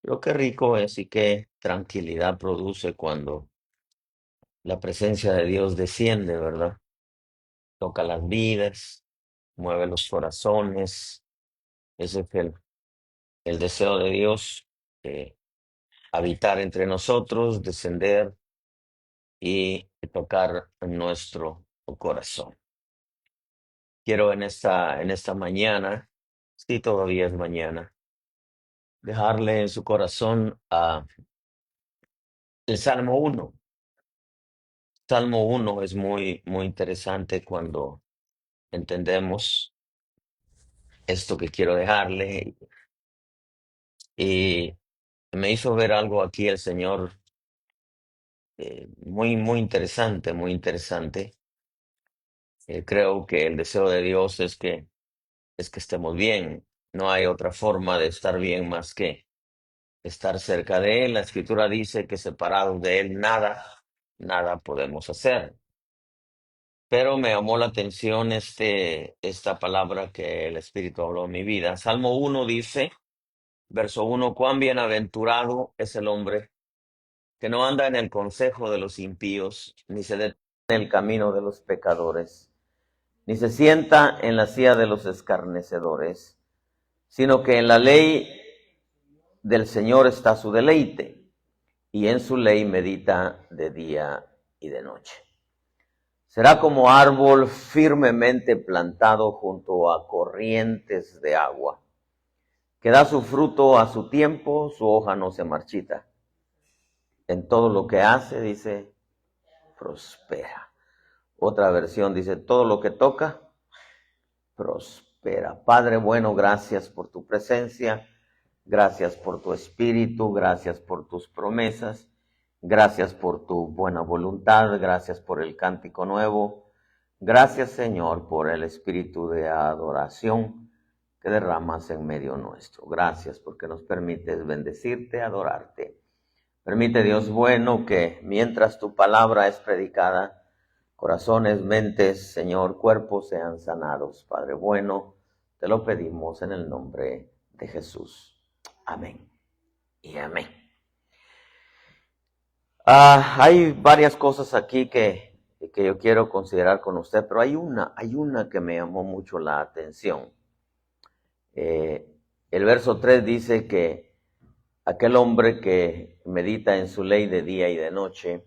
Pero qué rico es y qué tranquilidad produce cuando la presencia de Dios desciende, ¿verdad? Toca las vidas, mueve los corazones. Ese es el deseo de Dios, habitar entre nosotros, descender y tocar nuestro corazón. Quiero en esta mañana, sí, todavía es mañana, dejarle en su corazón el Salmo 1. Salmo 1 es muy, muy interesante cuando entendemos esto que quiero dejarle. Y me hizo ver algo aquí el Señor, muy, muy interesante, muy interesante. Creo que el deseo de Dios es que estemos bien. No hay otra forma de estar bien más que estar cerca de Él. La Escritura dice que separados de Él nada podemos hacer. Pero me llamó la atención esta palabra que el Espíritu habló en mi vida. Salmo 1 dice, verso 1: cuán bienaventurado es el hombre que no anda en el consejo de los impíos, ni se detiene en el camino de los pecadores, ni se sienta en la silla de los escarnecedores, sino que en la ley del Señor está su deleite, y en su ley medita de día y de noche. Será como árbol firmemente plantado junto a corrientes de agua, que da su fruto a su tiempo, su hoja no se marchita. En todo lo que hace, dice, prospera. Otra versión dice, todo lo que toca, prospera. Padre bueno, gracias por tu presencia, gracias por tu espíritu, gracias por tus promesas, gracias por tu buena voluntad, gracias por el cántico nuevo. Gracias, Señor, por el espíritu de adoración que derramas en medio nuestro. Gracias porque nos permites bendecirte, adorarte. Permite, Dios bueno, que mientras tu palabra es predicada, corazones, mentes, Señor, cuerpos sean sanados. Padre bueno, te lo pedimos en el nombre de Jesús. Amén y amén. Hay varias cosas aquí que yo quiero considerar con usted, pero hay una que me llamó mucho la atención. El verso 3 dice que aquel hombre que medita en su ley de día y de noche,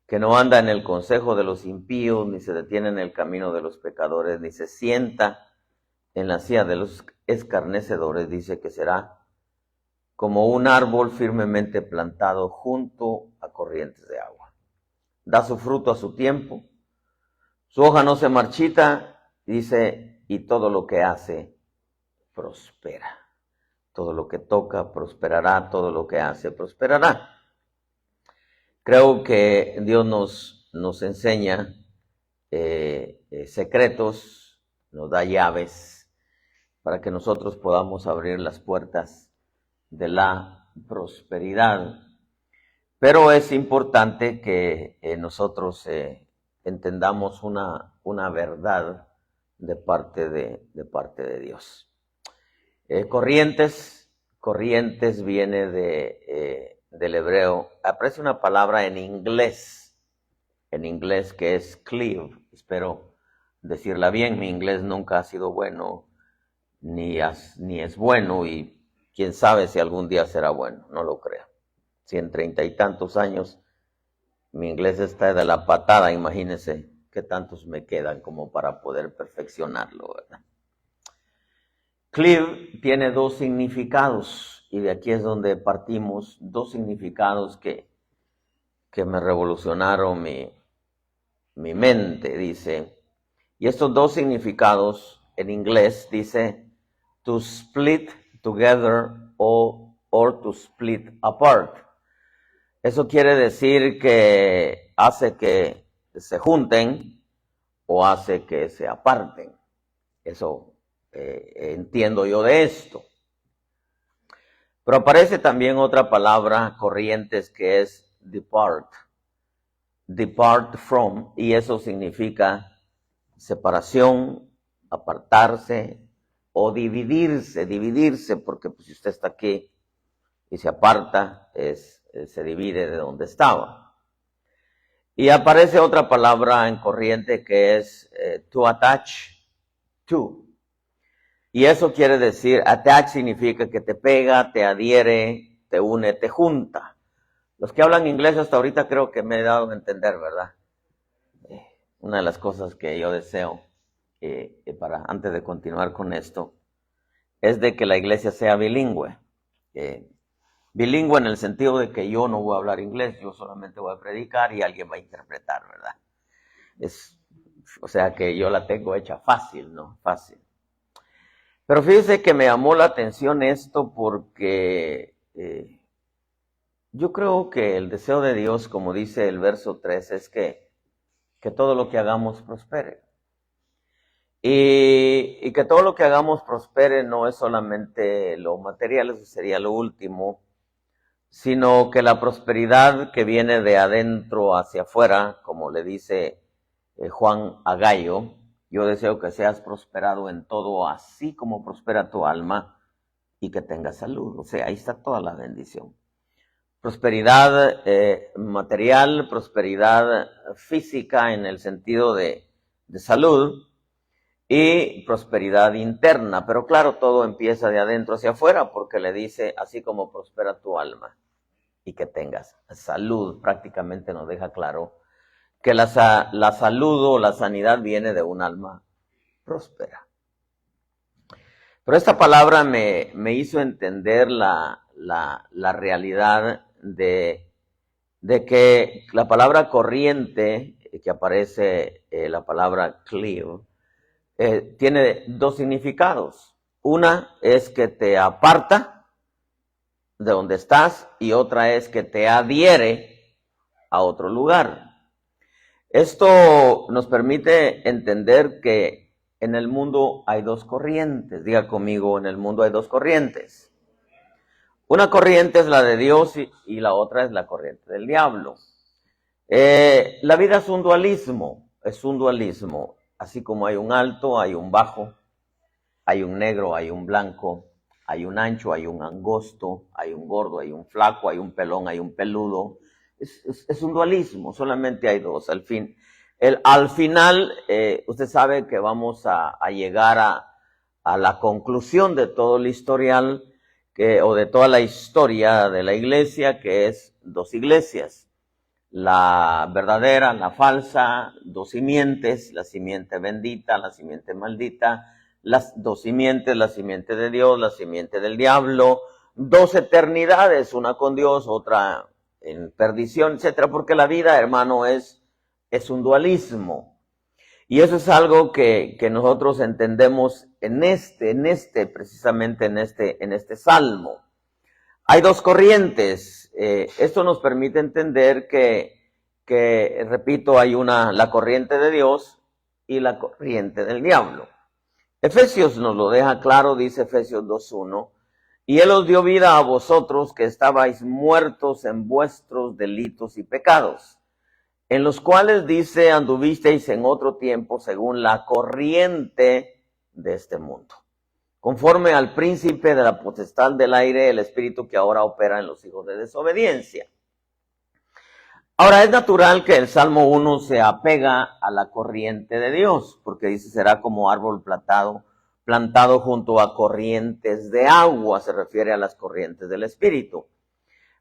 que no anda en el consejo de los impíos, ni se detiene en el camino de los pecadores, ni se sienta en la silla de los escarnecedores, dice que será como un árbol firmemente plantado junto a corrientes de agua. Da su fruto a su tiempo, su hoja no se marchita, dice, y todo lo que hace prospera. Todo lo que toca prosperará, todo lo que hace prosperará. Creo que Dios nos enseña secretos, nos da llaves para que nosotros podamos abrir las puertas de la prosperidad. Pero es importante que nosotros entendamos una verdad de parte de Dios. Corrientes viene del hebreo. Aparece una palabra en inglés que es cleave. Espero decirla bien. Mi inglés nunca ha sido bueno, ni es bueno, y quién sabe si algún día será bueno, no lo creo. Si en 30 y tantos años mi inglés está de la patada, imagínense qué tantos me quedan como para poder perfeccionarlo, ¿verdad? Cleave tiene dos significados, y de aquí es donde partimos, dos significados que me revolucionaron mi mente, dice. Y estos dos significados en inglés dice to split together or to split apart. Eso quiere decir que hace que se junten o hace que se aparten. Eso entiendo yo de esto. Pero aparece también otra palabra, corrientes, que es depart. Depart from, y eso significa separación, apartarse o dividirse, porque pues, si usted está aquí y se aparta, se divide de donde estaba. Y aparece otra palabra en corriente que es to attach to. Y eso quiere decir, attach significa que te pega, te adhiere, te une, te junta. Los que hablan inglés hasta ahorita creo que me he dado a entender, ¿verdad? Una de las cosas que yo deseo, antes de continuar con esto, es de que la iglesia sea bilingüe. Bilingüe en el sentido de que yo no voy a hablar inglés, yo solamente voy a predicar y alguien va a interpretar, ¿verdad? O sea que yo la tengo hecha fácil, ¿no? Fácil. Pero fíjese que me llamó la atención esto porque yo creo que el deseo de Dios, como dice el verso 3, es que todo lo que hagamos prospere. Y que todo lo que hagamos prospere no es solamente lo material, eso sería lo último, sino que la prosperidad que viene de adentro hacia afuera, como le dice Juan a Gallo, yo deseo que seas prosperado en todo, así como prospera tu alma, y que tengas salud. O sea, ahí está toda la bendición. Prosperidad material, prosperidad física en el sentido de salud, y prosperidad interna. Pero claro, todo empieza de adentro hacia afuera, porque le dice, así como prospera tu alma, y que tengas salud. Prácticamente nos deja claro que la salud o la sanidad viene de un alma próspera. Pero esta palabra me hizo entender la realidad de que la palabra corriente, que aparece la palabra cleave, tiene dos significados. Una es que te aparta de donde estás y otra es que te adhiere a otro lugar. Esto nos permite entender que en el mundo hay dos corrientes. Diga conmigo, en el mundo hay dos corrientes. Una corriente es la de Dios y la otra es la corriente del diablo. La vida es un dualismo, Así como hay un alto, hay un bajo, hay un negro, hay un blanco, hay un ancho, hay un angosto, hay un gordo, hay un flaco, hay un pelón, hay un peludo. Es un dualismo, solamente hay dos. Al final, usted sabe que vamos a llegar a la conclusión de todo el historial, o de toda la historia de la iglesia, que es dos iglesias. La verdadera, la falsa, dos simientes, la simiente bendita, la simiente maldita, las dos simientes, la simiente de Dios, la simiente del diablo, dos eternidades, una con Dios, otra en perdición, etcétera, porque la vida, hermano, es un dualismo. Y eso es algo que nosotros entendemos precisamente en este salmo. Hay dos corrientes. Esto nos permite entender que, repito, hay la corriente de Dios y la corriente del diablo. Efesios nos lo deja claro, dice Efesios 2:1, y Él os dio vida a vosotros que estabais muertos en vuestros delitos y pecados, en los cuales dice anduvisteis en otro tiempo según la corriente de este mundo, conforme al príncipe de la potestad del aire, el espíritu que ahora opera en los hijos de desobediencia. Ahora, es natural que el Salmo 1 se apega a la corriente de Dios, porque dice, será como árbol plantado junto a corrientes de agua, se refiere a las corrientes del espíritu.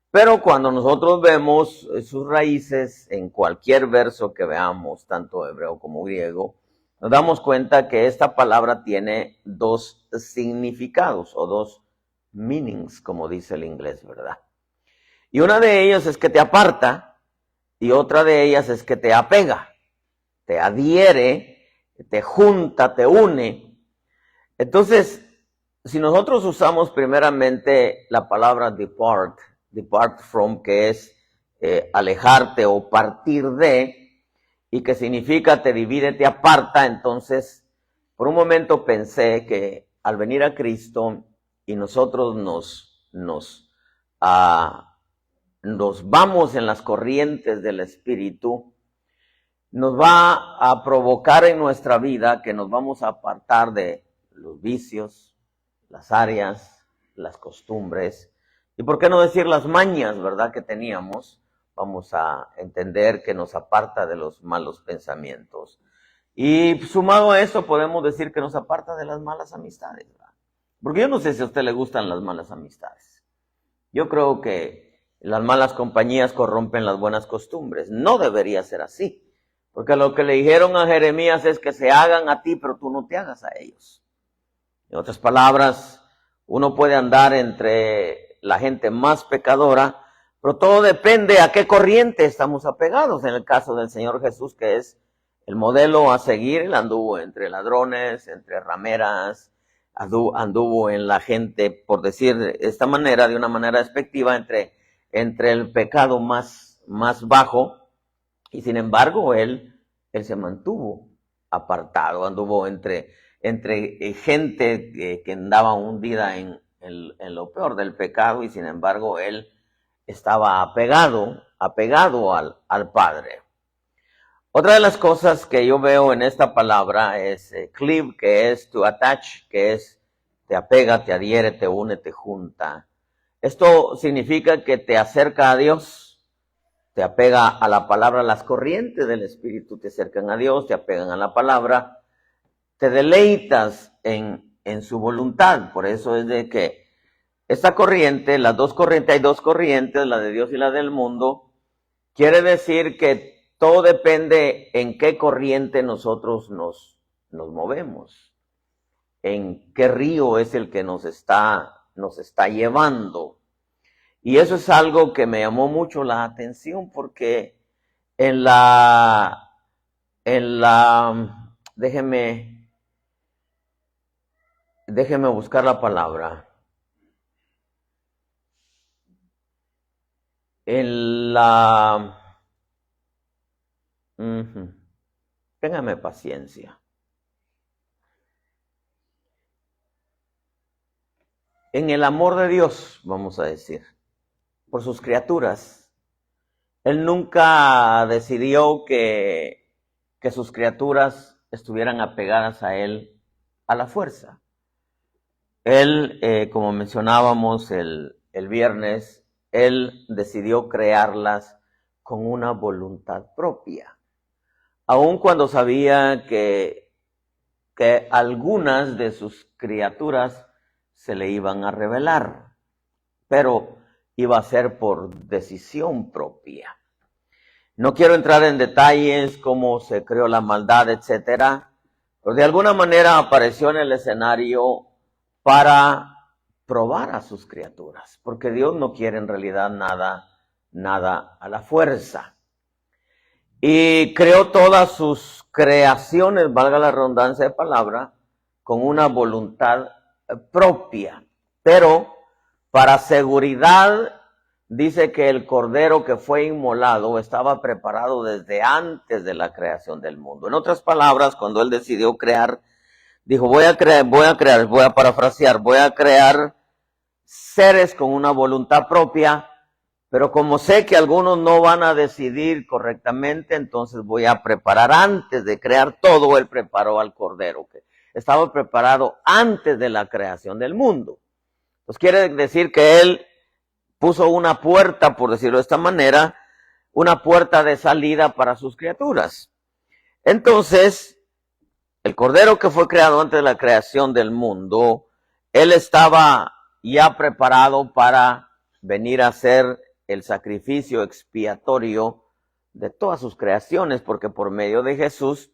Pero cuando nosotros vemos sus raíces en cualquier verso que veamos, tanto hebreo como griego, nos damos cuenta que esta palabra tiene dos significados o dos meanings, como dice el inglés, ¿verdad? Y una de ellas es que te aparta y otra de ellas es que te apega, te adhiere, te junta, te une. Entonces, si nosotros usamos primeramente la palabra depart from, que es alejarte o partir de, y que significa te divide, te aparta, entonces por un momento pensé que al venir a Cristo y nosotros nos vamos en las corrientes del Espíritu, nos va a provocar en nuestra vida que nos vamos a apartar de los vicios, las áreas, las costumbres Y por qué no decir las mañas, ¿verdad?, que teníamos. Vamos a entender que nos aparta de los malos pensamientos. Y sumado a eso podemos decir que nos aparta de las malas amistades, ¿verdad? Porque yo no sé si a usted le gustan las malas amistades. Yo creo que las malas compañías corrompen las buenas costumbres. No debería ser así. Porque lo que le dijeron a Jeremías es que se hagan a ti, pero tú no te hagas a ellos. En otras palabras, uno puede andar entre la gente más pecadora, pero todo depende a qué corriente estamos apegados. En el caso del Señor Jesús, que es el modelo a seguir, él anduvo entre ladrones, entre rameras, anduvo en la gente, por decir de esta manera, de una manera despectiva, entre el pecado más bajo, y sin embargo él se mantuvo apartado, anduvo entre gente que andaba hundida en lo peor del pecado, y sin embargo él estaba apegado al Padre. Otra de las cosas que yo veo en esta palabra es cleave, que es to attach, que es te apega, te adhiere, te une, te junta. Esto significa que te acerca a Dios, te apega a la palabra. Las corrientes del Espíritu te acercan a Dios, te apegan a la palabra, te deleitas en su voluntad. Por eso es de que esta corriente, hay dos corrientes, la de Dios y la del mundo. Quiere decir que todo depende en qué corriente nosotros nos movemos, en qué río es el que nos está llevando. Y eso es algo que me llamó mucho la atención, porque déjeme buscar la palabra. Téngame paciencia. En el amor de Dios, vamos a decir, por sus criaturas, Él nunca decidió que sus criaturas estuvieran apegadas a Él a la fuerza. Él, como mencionábamos el viernes, Él decidió crearlas con una voluntad propia. Aun cuando sabía que algunas de sus criaturas se le iban a rebelar, pero iba a ser por decisión propia. No quiero entrar en detalles cómo se creó la maldad, etcétera, pero de alguna manera apareció en el escenario para probar a sus criaturas, porque Dios no quiere en realidad nada a la fuerza. Y creó todas sus creaciones, valga la redundancia de palabra, con una voluntad propia. Pero para seguridad, dice que el cordero que fue inmolado estaba preparado desde antes de la creación del mundo. En otras palabras, cuando él decidió crear, dijo, voy a crear seres con una voluntad propia. Pero como sé que algunos no van a decidir correctamente, entonces voy a preparar antes de crear todo. Él preparó al cordero, que estaba preparado antes de la creación del mundo. Pues quiere decir que él puso una puerta, por decirlo de esta manera, una puerta de salida para sus criaturas. Entonces, el cordero que fue creado antes de la creación del mundo, él estaba ya preparado para venir a ser el sacrificio expiatorio de todas sus creaciones, porque por medio de Jesús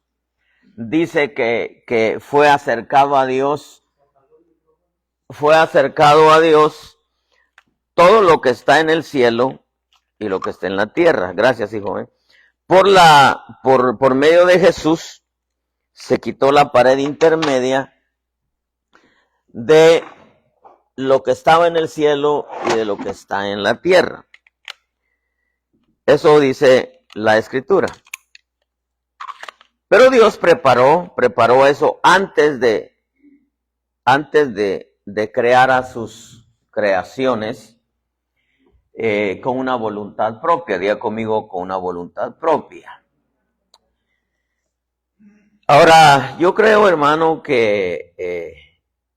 dice que fue acercado a Dios todo lo que está en el cielo y lo que está en la tierra. Gracias, hijo. Por medio de Jesús se quitó la pared intermedia de lo que estaba en el cielo y de lo que está en la tierra. Eso dice la Escritura. Pero Dios preparó eso antes de crear a sus creaciones con una voluntad propia. Diga conmigo, con una voluntad propia. Ahora, yo creo, hermano, que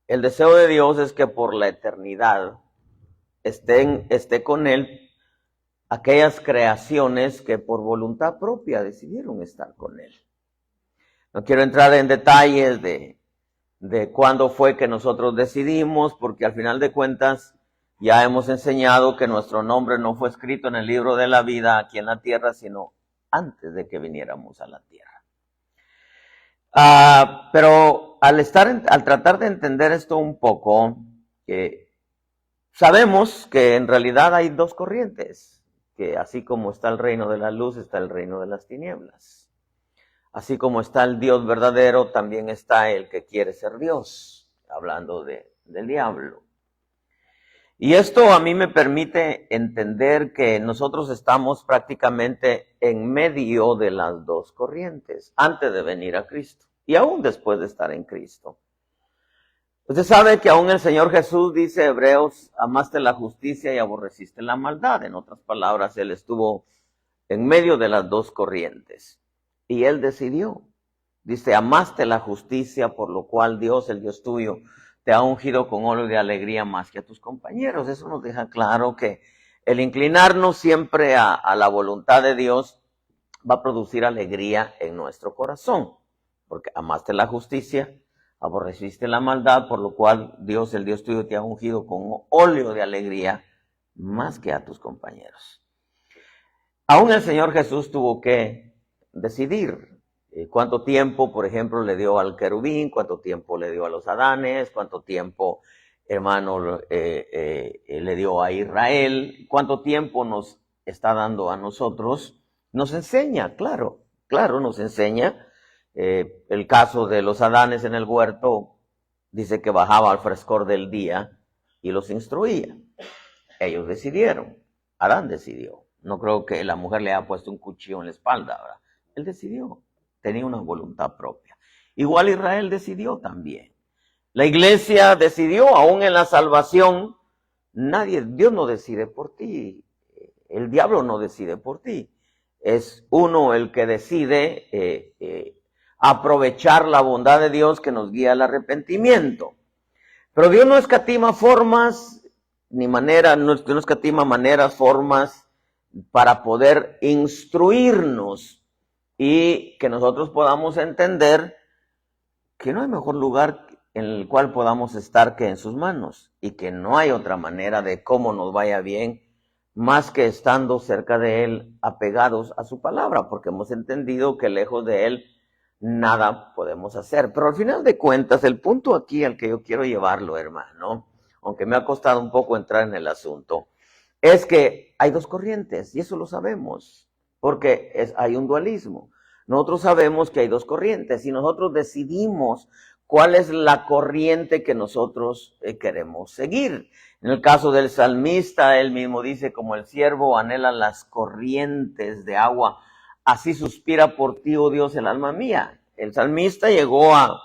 el deseo de Dios es que por la eternidad esté con Él aquellas creaciones que por voluntad propia decidieron estar con Él. No quiero entrar en detalles de cuándo fue que nosotros decidimos, porque al final de cuentas ya hemos enseñado que nuestro nombre no fue escrito en el libro de la vida aquí en la tierra, sino antes de que viniéramos a la tierra. Pero al tratar de entender esto un poco, sabemos que en realidad hay dos corrientes, que así como está el reino de la luz, está el reino de las tinieblas. Así como está el Dios verdadero, también está el que quiere ser Dios, hablando del diablo. Y esto a mí me permite entender que nosotros estamos prácticamente en medio de las dos corrientes, antes de venir a Cristo y aún después de estar en Cristo. Usted sabe que aún el Señor Jesús dice, Hebreos, amaste la justicia y aborreciste la maldad. En otras palabras, Él estuvo en medio de las dos corrientes. Y Él decidió. Dice, amaste la justicia, por lo cual Dios, el Dios tuyo, te ha ungido con óleo de alegría más que a tus compañeros. Eso nos deja claro que el inclinarnos siempre a la voluntad de Dios va a producir alegría en nuestro corazón. Porque amaste la justicia, aborreciste la maldad, por lo cual Dios, el Dios tuyo, te ha ungido con óleo de alegría más que a tus compañeros. Aún el Señor Jesús tuvo que decidir cuánto tiempo, por ejemplo, le dio al querubín, cuánto tiempo le dio a los Adanes, cuánto tiempo, hermano, le dio a Israel, cuánto tiempo nos está dando a nosotros. Nos enseña, claro, nos enseña. El caso de los Adanes en el huerto dice que bajaba al frescor del día y los instruía. Ellos decidieron, Adán decidió. No creo que la mujer le haya puesto un cuchillo en la espalda, ¿verdad? Él decidió, tenía una voluntad propia. Igual Israel decidió también. La iglesia decidió, aún en la salvación, Dios no decide por ti, el diablo no decide por ti. Es uno el que decide aprovechar la bondad de Dios que nos guía al arrepentimiento. Pero Dios no escatima formas, no escatima maneras, formas, para poder instruirnos y que nosotros podamos entender que no hay mejor lugar en el cual podamos estar que en sus manos y que no hay otra manera de cómo nos vaya bien más que estando cerca de Él, apegados a su palabra, porque hemos entendido que lejos de Él nada podemos hacer. Pero al final de cuentas, el punto aquí al que yo quiero llevarlo, hermano, aunque me ha costado un poco entrar en el asunto, es que hay dos corrientes, y eso lo sabemos, porque hay un dualismo. Nosotros sabemos que hay dos corrientes, y nosotros decidimos cuál es la corriente que nosotros queremos seguir. En el caso del salmista, él mismo dice, como el siervo anhela las corrientes de agua, así suspira por ti, oh Dios, el alma mía. El salmista llegó a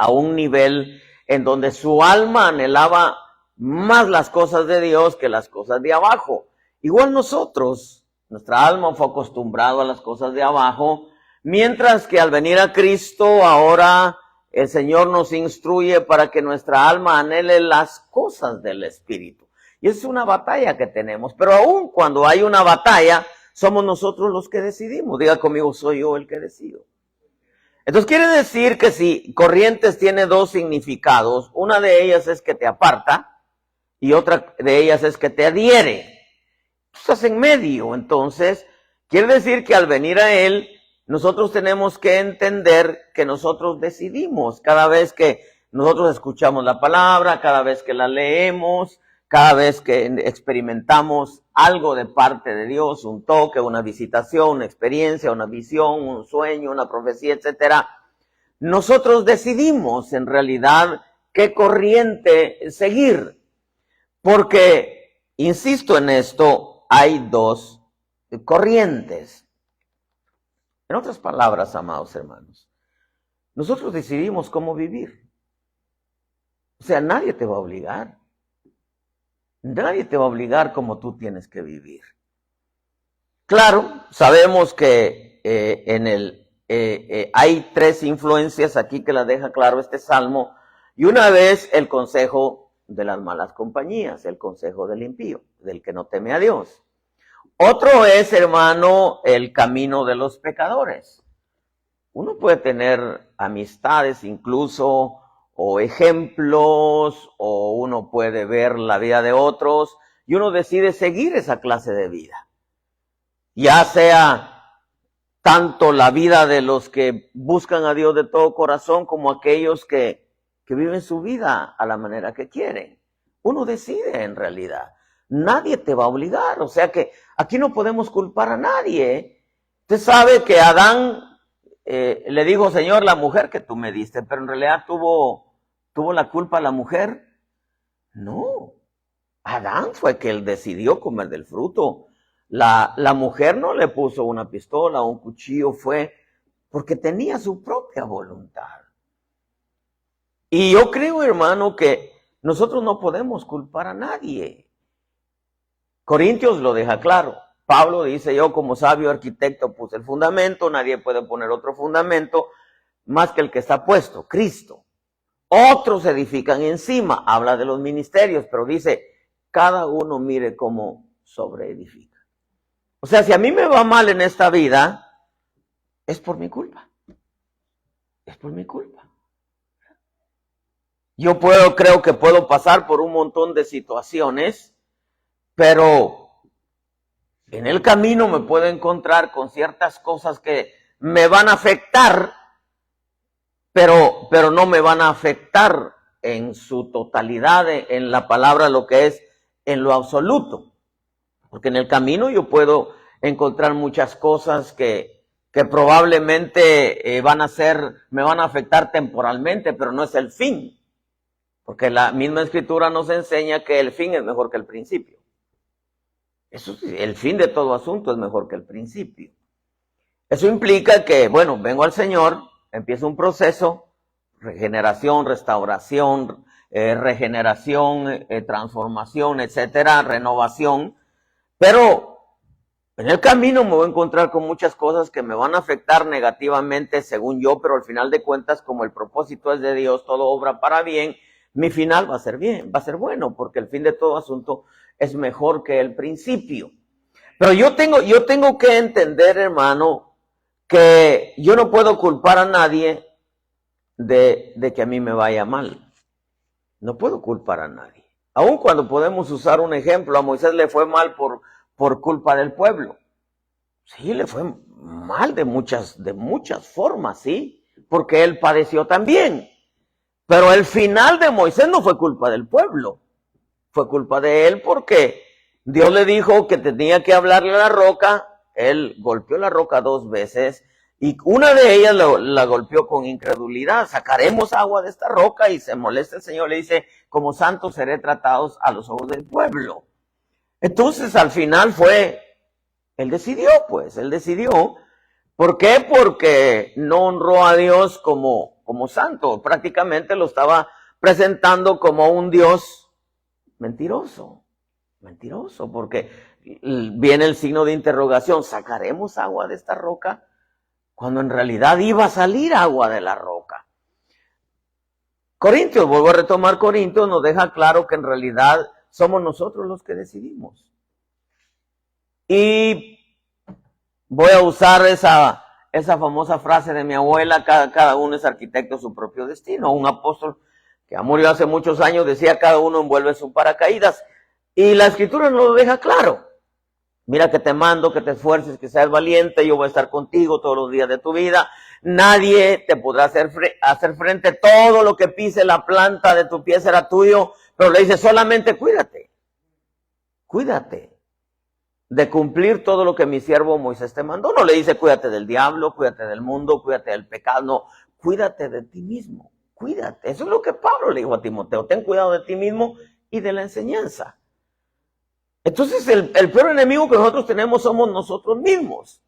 un nivel en donde su alma anhelaba más las cosas de Dios que las cosas de abajo. Igual nosotros, nuestra alma fue acostumbrada a las cosas de abajo, mientras que al venir a Cristo ahora el Señor nos instruye para que nuestra alma anhele las cosas del Espíritu. Y esa es una batalla que tenemos, pero aún cuando hay una batalla, somos nosotros los que decidimos. Diga conmigo, soy yo el que decido. Entonces quiere decir que si corrientes tiene dos significados, una de ellas es que te aparta y otra de ellas es que te adhiere. Tú estás en medio, entonces quiere decir que al venir a Él, nosotros tenemos que entender que nosotros decidimos cada vez que nosotros escuchamos la palabra, cada vez que la leemos, cada vez que experimentamos algo de parte de Dios, un toque, una visitación, una experiencia, una visión, un sueño, una profecía, etcétera. Nosotros decidimos en realidad qué corriente seguir. Porque, insisto en esto, hay dos corrientes. En otras palabras, amados hermanos, nosotros decidimos cómo vivir. O sea, nadie te va a obligar. Nadie te va a obligar como tú tienes que vivir. Claro, sabemos que hay tres influencias aquí que la deja claro este salmo. Y una vez el consejo de las malas compañías, el consejo del impío, del que no teme a Dios. Otro es, hermano, el camino de los pecadores. Uno puede tener amistades incluso, o ejemplos, o uno puede ver la vida de otros, y uno decide seguir esa clase de vida. Ya sea tanto la vida de los que buscan a Dios de todo corazón, como aquellos que viven su vida a la manera que quieren. Uno decide en realidad. Nadie te va a obligar. O sea que aquí no podemos culpar a nadie. Usted sabe que Adán le dijo, Señor, la mujer que tú me diste, pero en realidad tuvo la culpa la mujer. No. Adán fue que él decidió comer del fruto. La mujer no le puso una pistola o un cuchillo, fue porque tenía su propia voluntad. Y yo creo, hermano, que nosotros no podemos culpar a nadie. Corintios lo deja claro. Pablo dice, yo como sabio arquitecto puse el fundamento, nadie puede poner otro fundamento más que el que está puesto, Cristo. Otros edifican encima, habla de los ministerios, pero dice, cada uno mire cómo sobreedifica. O sea, si a mí me va mal en esta vida, es por mi culpa. Es por mi culpa. Yo creo que puedo pasar por un montón de situaciones, pero en el camino me puedo encontrar con ciertas cosas que me van a afectar, pero no me van a afectar en su totalidad, en la palabra, lo que es en lo absoluto. Porque en el camino yo puedo encontrar muchas cosas que probablemente me van a afectar temporalmente, pero no es el fin. Porque la misma escritura nos enseña que el fin es mejor que el principio. Eso sí, el fin de todo asunto es mejor que el principio. Eso implica que, bueno, vengo al Señor, empiezo un proceso, regeneración, restauración, regeneración, transformación, etcétera, renovación, pero en el camino me voy a encontrar con muchas cosas que me van a afectar negativamente según yo, pero al final de cuentas, como el propósito es de Dios, todo obra para bien, mi final va a ser bien, va a ser bueno, porque el fin de todo asunto es mejor que el principio. Pero yo tengo que entender, hermano, que yo no puedo culpar a nadie de que a mí me vaya mal. No puedo culpar a nadie. Aun cuando podemos usar un ejemplo, a Moisés le fue mal por culpa del pueblo. Sí, le fue mal de muchas formas, sí, porque él padeció también. Pero el final de Moisés no fue culpa del pueblo, fue culpa de él porque Dios le dijo que tenía que hablarle a la roca, él golpeó la roca 2 veces y una de ellas la golpeó con incredulidad, sacaremos agua de esta roca y se molesta el Señor, le dice, como santos seré tratados a los ojos del pueblo. Entonces al final él decidió. ¿Por qué? Porque no honró a Dios como santo. Prácticamente lo estaba presentando como un Dios mentiroso, porque viene el signo de interrogación, ¿sacaremos agua de esta roca? Cuando en realidad iba a salir agua de la roca. Corintios, vuelvo a retomar Corintios, nos deja claro que en realidad somos nosotros los que decidimos. Y voy a usar esa famosa frase de mi abuela, cada uno es arquitecto de su propio destino. Un apóstol que murió hace muchos años decía, cada uno envuelve su paracaídas. Y la escritura nos lo deja claro. Mira que te mando, que te esfuerces, que seas valiente, yo voy a estar contigo todos los días de tu vida. Nadie te podrá hacer frente, todo lo que pise la planta de tu pie será tuyo, pero le dice solamente cuídate de cumplir todo lo que mi siervo Moisés te mandó. No le dice cuídate del diablo, cuídate del mundo, cuídate del pecado, no, cuídate de ti mismo, cuídate. Eso es lo que Pablo le dijo a Timoteo, ten cuidado de ti mismo y de la enseñanza. Entonces el peor enemigo que nosotros tenemos somos nosotros mismos.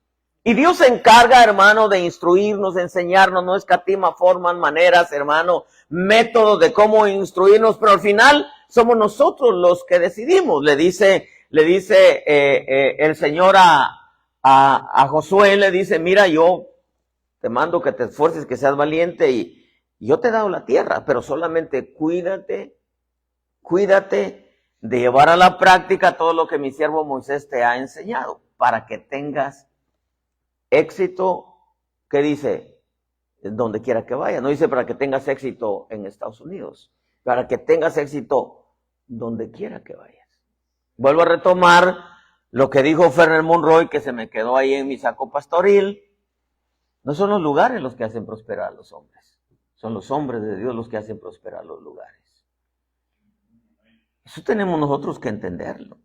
Y Dios se encarga, hermano, de instruirnos, de enseñarnos, no escatima formas, maneras, hermano, métodos de cómo instruirnos, pero al final somos nosotros los que decidimos. Le dice el Señor a Josué, le dice, mira, yo te mando que te esfuerces, que seas valiente y yo te he dado la tierra, pero solamente cuídate cuídate de llevar a la práctica todo lo que mi siervo Moisés te ha enseñado, para que tengas éxito, ¿qué dice? Donde quiera que vaya. No dice para que tengas éxito en Estados Unidos, para que tengas éxito donde quiera que vayas. Vuelvo a retomar lo que dijo Ferner Monroy, que se me quedó ahí en mi saco pastoril. No son los lugares los que hacen prosperar a los hombres, son los hombres de Dios los que hacen prosperar los lugares. Eso tenemos nosotros que entenderlo.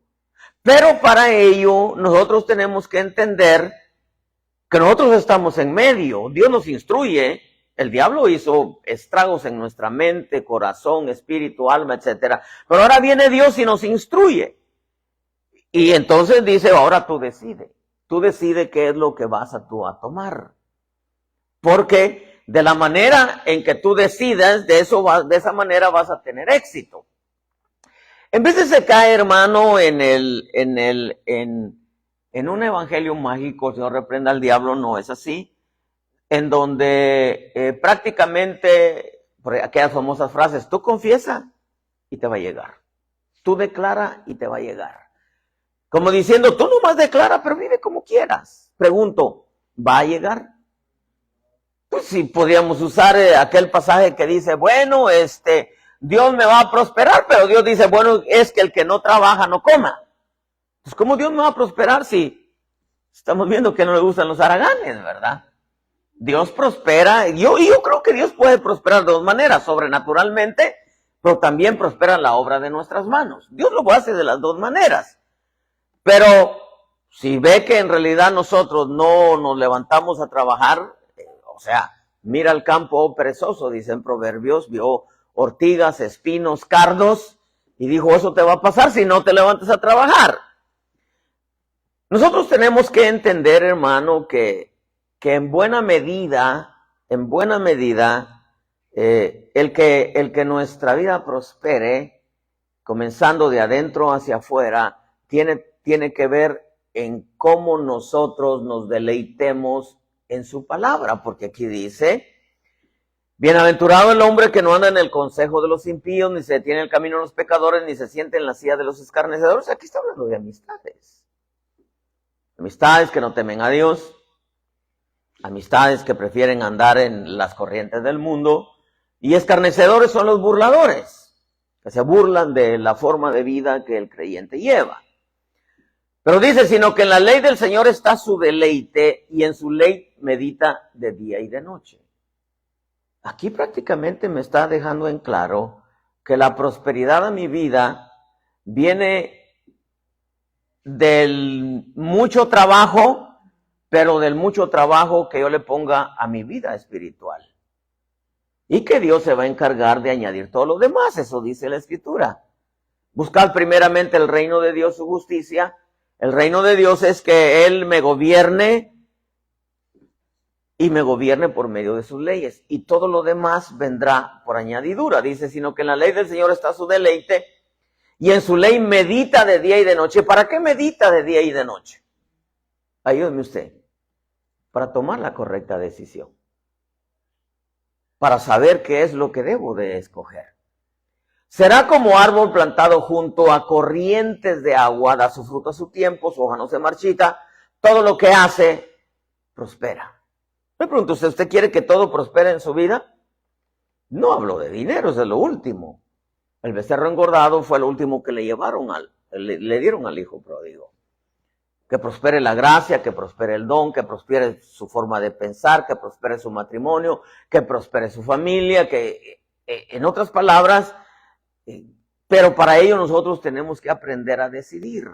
Pero para ello nosotros tenemos que entender que nosotros estamos en medio. Dios nos instruye. El diablo hizo estragos en nuestra mente, corazón, espíritu, alma, etcétera. Pero ahora viene Dios y nos instruye. Y entonces dice, ahora tú decides. Tú decides qué es lo que vas a tomar. Porque de la manera en que tú decidas, de esa manera vas a tener éxito. En vez de se cae, hermano, en un evangelio mágico, Señor reprenda al diablo, no es así, en donde prácticamente, por aquellas famosas frases, tú confiesa y te va a llegar. Tú declara y te va a llegar. Como diciendo, tú nomás declara, pero vive como quieras. Pregunto, ¿va a llegar? Pues sí, podríamos usar aquel pasaje que dice, bueno, Dios me va a prosperar, pero Dios dice, bueno, es que el que no trabaja no coma. Pues ¿cómo Dios me va a prosperar si estamos viendo que no le gustan los haraganes, verdad? Dios prospera, yo creo que Dios puede prosperar de dos maneras, sobrenaturalmente, pero también prospera la obra de nuestras manos. Dios lo hace de las dos maneras. Pero si ve que en realidad nosotros no nos levantamos a trabajar, o sea, mira el campo oh perezoso, dicen Proverbios, vio ortigas, espinos, cardos, y dijo, eso te va a pasar si no te levantas a trabajar. Nosotros tenemos que entender, hermano, que en buena medida, el que nuestra vida prospere, comenzando de adentro hacia afuera, tiene que ver en cómo nosotros nos deleitemos en su palabra, porque aquí dice, bienaventurado el hombre que no anda en el consejo de los impíos, ni se detiene en el camino de los pecadores, ni se siente en la silla de los escarnecedores. Aquí está hablando de amistades. Amistades que no temen a Dios, amistades que prefieren andar en las corrientes del mundo, y escarnecedores son los burladores, que se burlan de la forma de vida que el creyente lleva. Pero dice, sino que en la ley del Señor está su deleite, y en su ley medita de día y de noche. Aquí prácticamente me está dejando en claro que la prosperidad de mi vida viene del mucho trabajo, pero del mucho trabajo que yo le ponga a mi vida espiritual. Y que Dios se va a encargar de añadir todo lo demás, eso dice la Escritura. Buscad primeramente el reino de Dios, su justicia. El reino de Dios es que Él me gobierne y me gobierne por medio de sus leyes. Y todo lo demás vendrá por añadidura. Dice, sino que en la ley del Señor está su deleite y en su ley medita de día y de noche. ¿Para qué medita de día y de noche? Ayúdeme usted. Para tomar la correcta decisión. Para saber qué es lo que debo de escoger. Será como árbol plantado junto a corrientes de agua, da su fruto a su tiempo, su hoja no se marchita, todo lo que hace prospera. Me pregunto, ¿usted quiere que todo prospere en su vida? No hablo de dinero, eso es lo último. El becerro engordado fue lo último que le dieron al hijo pródigo. Que prospere la gracia, que prospere el don, que prospere su forma de pensar, que prospere su matrimonio, que prospere su familia, que en otras palabras, pero para ello nosotros tenemos que aprender a decidir.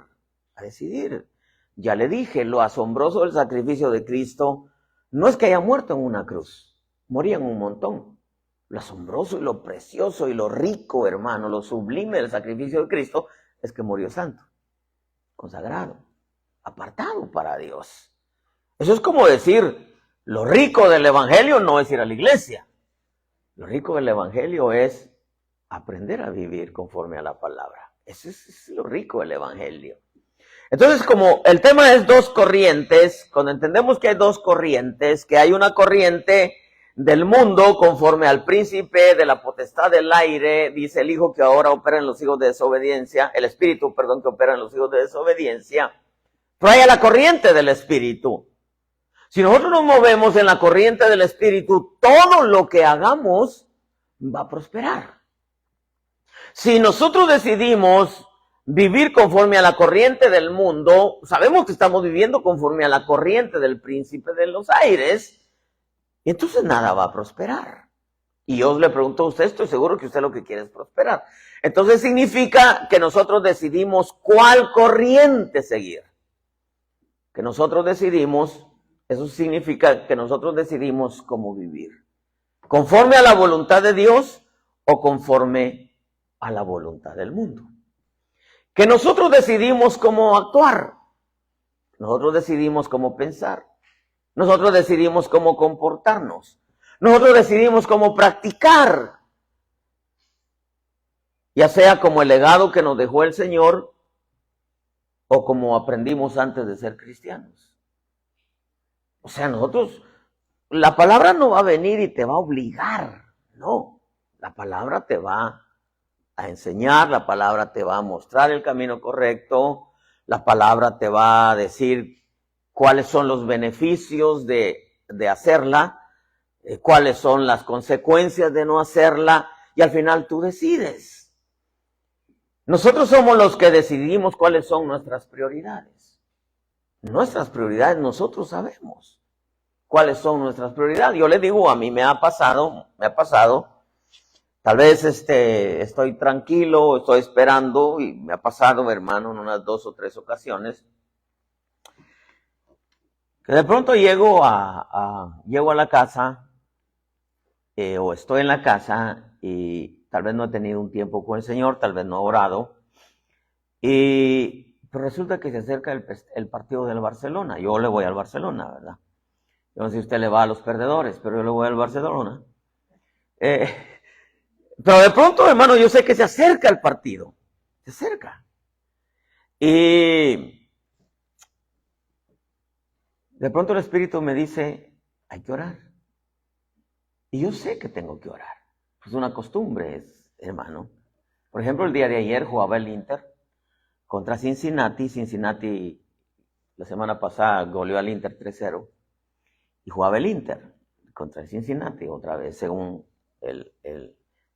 Ya le dije, lo asombroso del sacrificio de Cristo no es que haya muerto en una cruz, morían un montón. Lo asombroso y lo precioso y lo rico, hermano, lo sublime del sacrificio de Cristo es que murió santo, consagrado, apartado para Dios. Eso es como decir, lo rico del evangelio no es ir a la iglesia. Lo rico del evangelio es aprender a vivir conforme a la palabra. Eso es lo rico del evangelio. Entonces, como el tema es dos corrientes, cuando entendemos que hay dos corrientes, que hay una corriente del mundo, conforme al príncipe de la potestad del aire, dice el hijo que ahora opera en los hijos de desobediencia, el espíritu, perdón, que opera en los hijos de desobediencia, trae a la corriente del espíritu. Si nosotros nos movemos en la corriente del espíritu, todo lo que hagamos va a prosperar. Si nosotros decidimos vivir conforme a la corriente del mundo, sabemos que estamos viviendo conforme a la corriente del príncipe de los aires, y entonces nada va a prosperar. Y yo le pregunto a usted, estoy seguro que usted lo que quiere es prosperar. Entonces significa que nosotros decidimos cuál corriente seguir. Que nosotros decidimos, eso significa que nosotros decidimos cómo vivir. ¿Conforme a la voluntad de Dios o conforme a la voluntad del mundo? Que nosotros decidimos cómo actuar. Nosotros decidimos cómo pensar. Nosotros decidimos cómo comportarnos. Nosotros decidimos cómo practicar. Ya sea como el legado que nos dejó el Señor o como aprendimos antes de ser cristianos. O sea, nosotros, la palabra no va a venir y te va a obligar. No, la palabra te va a enseñar, la palabra te va a mostrar el camino correcto, la palabra te va a decir cuáles son los beneficios de hacerla, cuáles son las consecuencias de no hacerla, y al final tú decides. Nosotros somos los que decidimos cuáles son nuestras prioridades. Nuestras prioridades, nosotros sabemos cuáles son nuestras prioridades. Yo le digo, a mí me ha pasado, tal vez estoy tranquilo, estoy esperando, y me ha pasado, hermano, en unas 2 o 3 ocasiones, que de pronto llego a la casa, o estoy en la casa, y tal vez no he tenido un tiempo con el Señor, tal vez no he orado, pero resulta que se acerca el partido del Barcelona. Yo le voy al Barcelona, ¿verdad? Yo no sé si usted le va a los perdedores, pero yo le voy al Barcelona. Pero de pronto, hermano, yo sé que se acerca el partido. Se acerca. Y de pronto el Espíritu me dice, hay que orar. Y yo sé que tengo que orar. Es una costumbre, hermano. Por ejemplo, el día de ayer jugaba el Inter contra Cincinnati. Cincinnati la semana pasada goleó al Inter 3-0. Y jugaba el Inter contra el Cincinnati otra vez, según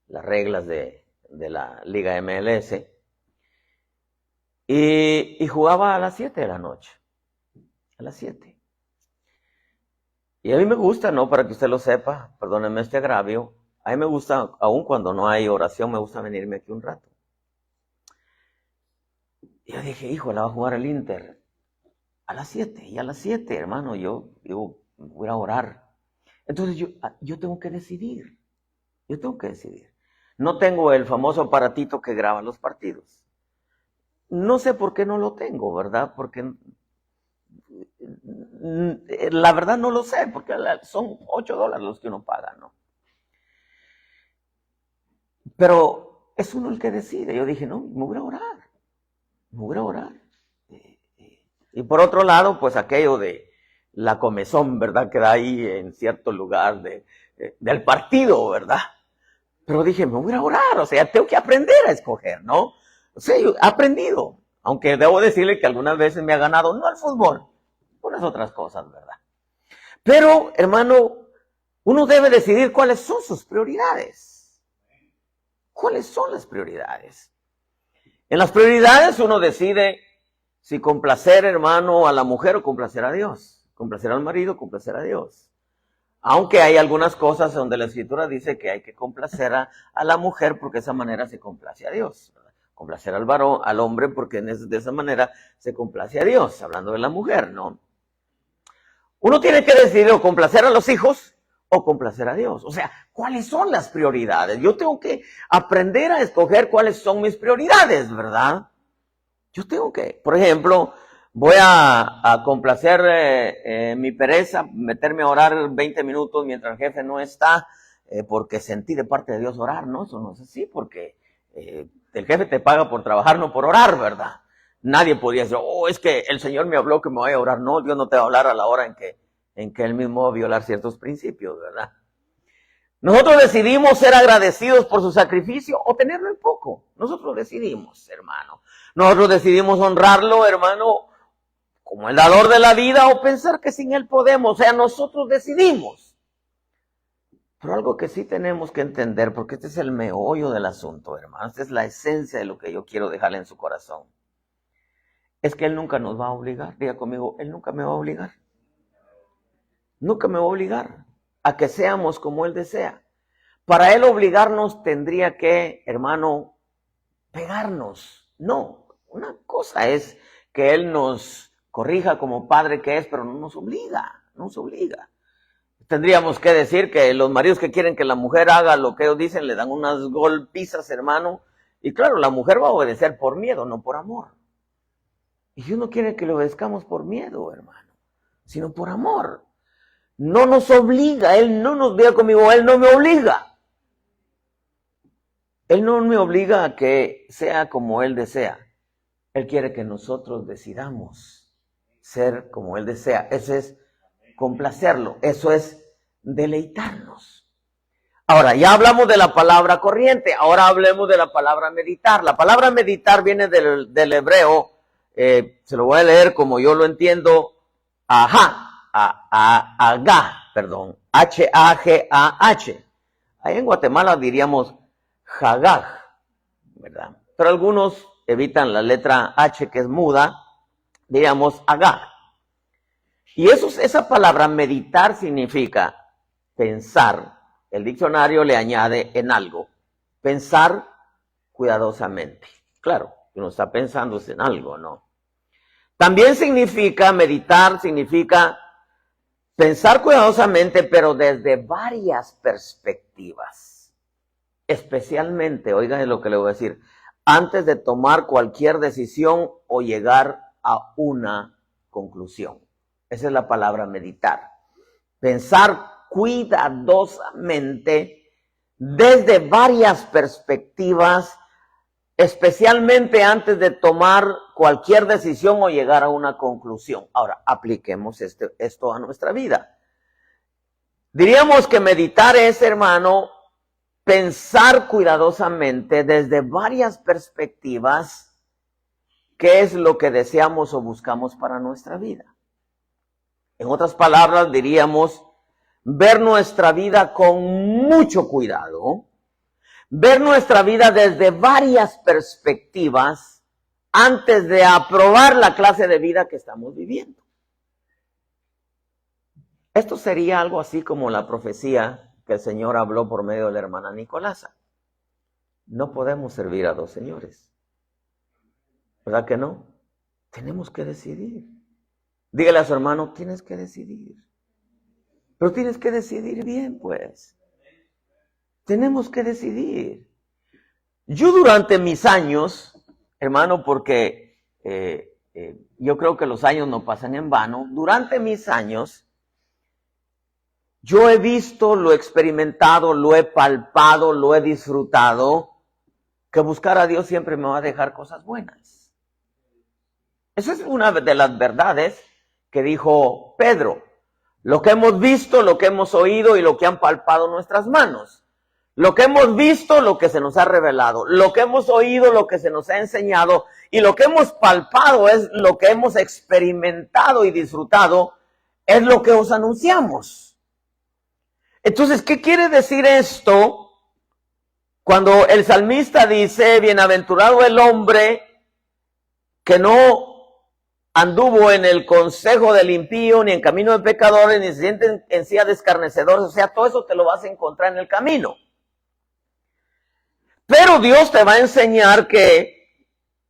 las reglas de la Liga MLS. Y jugaba a las 7 de la noche. A las 7. Y a mí me gusta, ¿no? Para que usted lo sepa, perdónenme este agravio, a mí me gusta, aun cuando no hay oración, me gusta venirme aquí un rato. Y yo dije, hijo, la va a jugar el Inter a las 7. Y a las 7, hermano, yo digo, voy a orar. Entonces yo tengo que decidir. Yo tengo que decidir. No tengo el famoso aparatito que graba los partidos. No sé por qué no lo tengo, ¿verdad? Porque la verdad no lo sé, porque son $8 los que uno paga, ¿no? Pero es uno el que decide. Yo dije, no, me voy a orar. Me voy a orar. Y por otro lado, pues aquello de la comezón, ¿verdad? Que da ahí en cierto lugar del partido, ¿verdad? Pero dije, me voy a orar, o sea, tengo que aprender a escoger, ¿no? O sea, yo he aprendido, aunque debo decirle que algunas veces me ha ganado, no el fútbol, unas otras cosas, ¿verdad? Pero, hermano, uno debe decidir cuáles son sus prioridades. ¿Cuáles son las prioridades? En las prioridades uno decide si complacer, hermano, a la mujer o complacer a Dios. Complacer al marido, complacer a Dios. Aunque hay algunas cosas donde la Escritura dice que hay que complacer a la mujer porque de esa manera se complace a Dios. ¿Verdad? Complacer al varón, al hombre, porque de esa manera se complace a Dios, hablando de la mujer, ¿no? Uno tiene que decidir o complacer a los hijos o complacer a Dios. O sea, ¿cuáles son las prioridades? Yo tengo que aprender a escoger cuáles son mis prioridades, ¿verdad? Yo tengo que, por ejemplo, voy a complacer mi pereza, meterme a orar 20 minutos mientras el jefe no está, porque sentí de parte de Dios orar, ¿no? Eso no es así, porque el jefe te paga por trabajar, no por orar, ¿verdad? Nadie podría decir, oh, es que el Señor me habló que me vaya a orar. No, Dios no te va a hablar a la hora en que Él mismo va a violar ciertos principios, ¿verdad? Nosotros decidimos ser agradecidos por su sacrificio o tenerlo en poco. Nosotros decidimos, hermano. Nosotros decidimos honrarlo, hermano, como el dador de la vida, o pensar que sin él podemos. O sea, nosotros decidimos. Pero algo que sí tenemos que entender, porque este es el meollo del asunto, hermano. Esta es la esencia de lo que yo quiero dejarle en su corazón. Es que él nunca nos va a obligar. Diga conmigo, él nunca me va a obligar. Nunca me va a obligar a que seamos como él desea. Para él obligarnos tendría que, hermano, pegarnos. No, una cosa es que él nos corrija como padre que es, pero no nos obliga, no nos obliga. Tendríamos que decir que los maridos que quieren que la mujer haga lo que ellos dicen, le dan unas golpizas, hermano, y claro, la mujer va a obedecer por miedo, no por amor. Y Dios no quiere que le obedezcamos por miedo, hermano, sino por amor. No nos obliga, él no nos vea conmigo, él no me obliga. Él no me obliga a que sea como él desea. Él quiere que nosotros decidamos ser como él desea. Eso es complacerlo, eso es deleitarnos. Ahora, ya hablamos de la palabra corriente, ahora hablemos de la palabra meditar. La palabra meditar viene del hebreo, se lo voy a leer como yo lo entiendo, H-A-G-A-H. Ahí en Guatemala diríamos Hagag, ¿verdad? Pero algunos evitan la letra H que es muda, diríamos Hagag. Y esa palabra meditar significa pensar. El diccionario le añade en algo. Pensar cuidadosamente. Claro, uno está pensando en algo, ¿no? También significa, meditar significa pensar cuidadosamente, pero desde varias perspectivas. Especialmente, oigan lo que le voy a decir, antes de tomar cualquier decisión o llegar a una conclusión. Esa es la palabra meditar. Pensar cuidadosamente desde varias perspectivas, especialmente antes de tomar cualquier decisión o llegar a una conclusión. Ahora, apliquemos esto a nuestra vida. Diríamos que meditar es, hermano, pensar cuidadosamente desde varias perspectivas qué es lo que deseamos o buscamos para nuestra vida. En otras palabras, diríamos ver nuestra vida con mucho cuidado, ver nuestra vida desde varias perspectivas antes de aprobar la clase de vida que estamos viviendo. Esto sería algo así como la profecía que el Señor habló por medio de la hermana Nicolasa. No podemos servir a dos señores. ¿Verdad que no? Tenemos que decidir. Dígale a su hermano, tienes que decidir. Pero tienes que decidir bien, pues. Tenemos que decidir. Yo durante mis años, hermano, porque yo creo que los años no pasan en vano, durante mis años, yo he visto, lo he experimentado, lo he palpado, lo he disfrutado, que buscar a Dios siempre me va a dejar cosas buenas. Esa es una de las verdades que dijo Pedro. Lo que hemos visto, lo que hemos oído y lo que han palpado nuestras manos. Lo que hemos visto, lo que se nos ha revelado. Lo que hemos oído, lo que se nos ha enseñado. Y lo que hemos palpado es lo que hemos experimentado y disfrutado. Es lo que os anunciamos. Entonces, ¿qué quiere decir esto? Cuando el salmista dice, bienaventurado el hombre que no anduvo en el consejo del impío, ni en camino de pecadores, ni se siente en silla de escarnecedores. O sea, todo eso te lo vas a encontrar en el camino. Pero Dios te va a enseñar que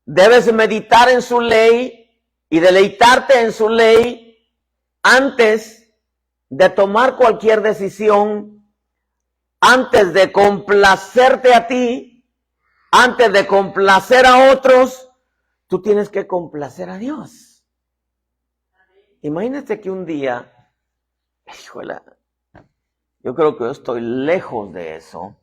debes meditar en su ley y deleitarte en su ley antes de tomar cualquier decisión, antes de complacerte a ti, antes de complacer a otros, tú tienes que complacer a Dios. Imagínate que un día, híjole, yo creo que yo estoy lejos de eso,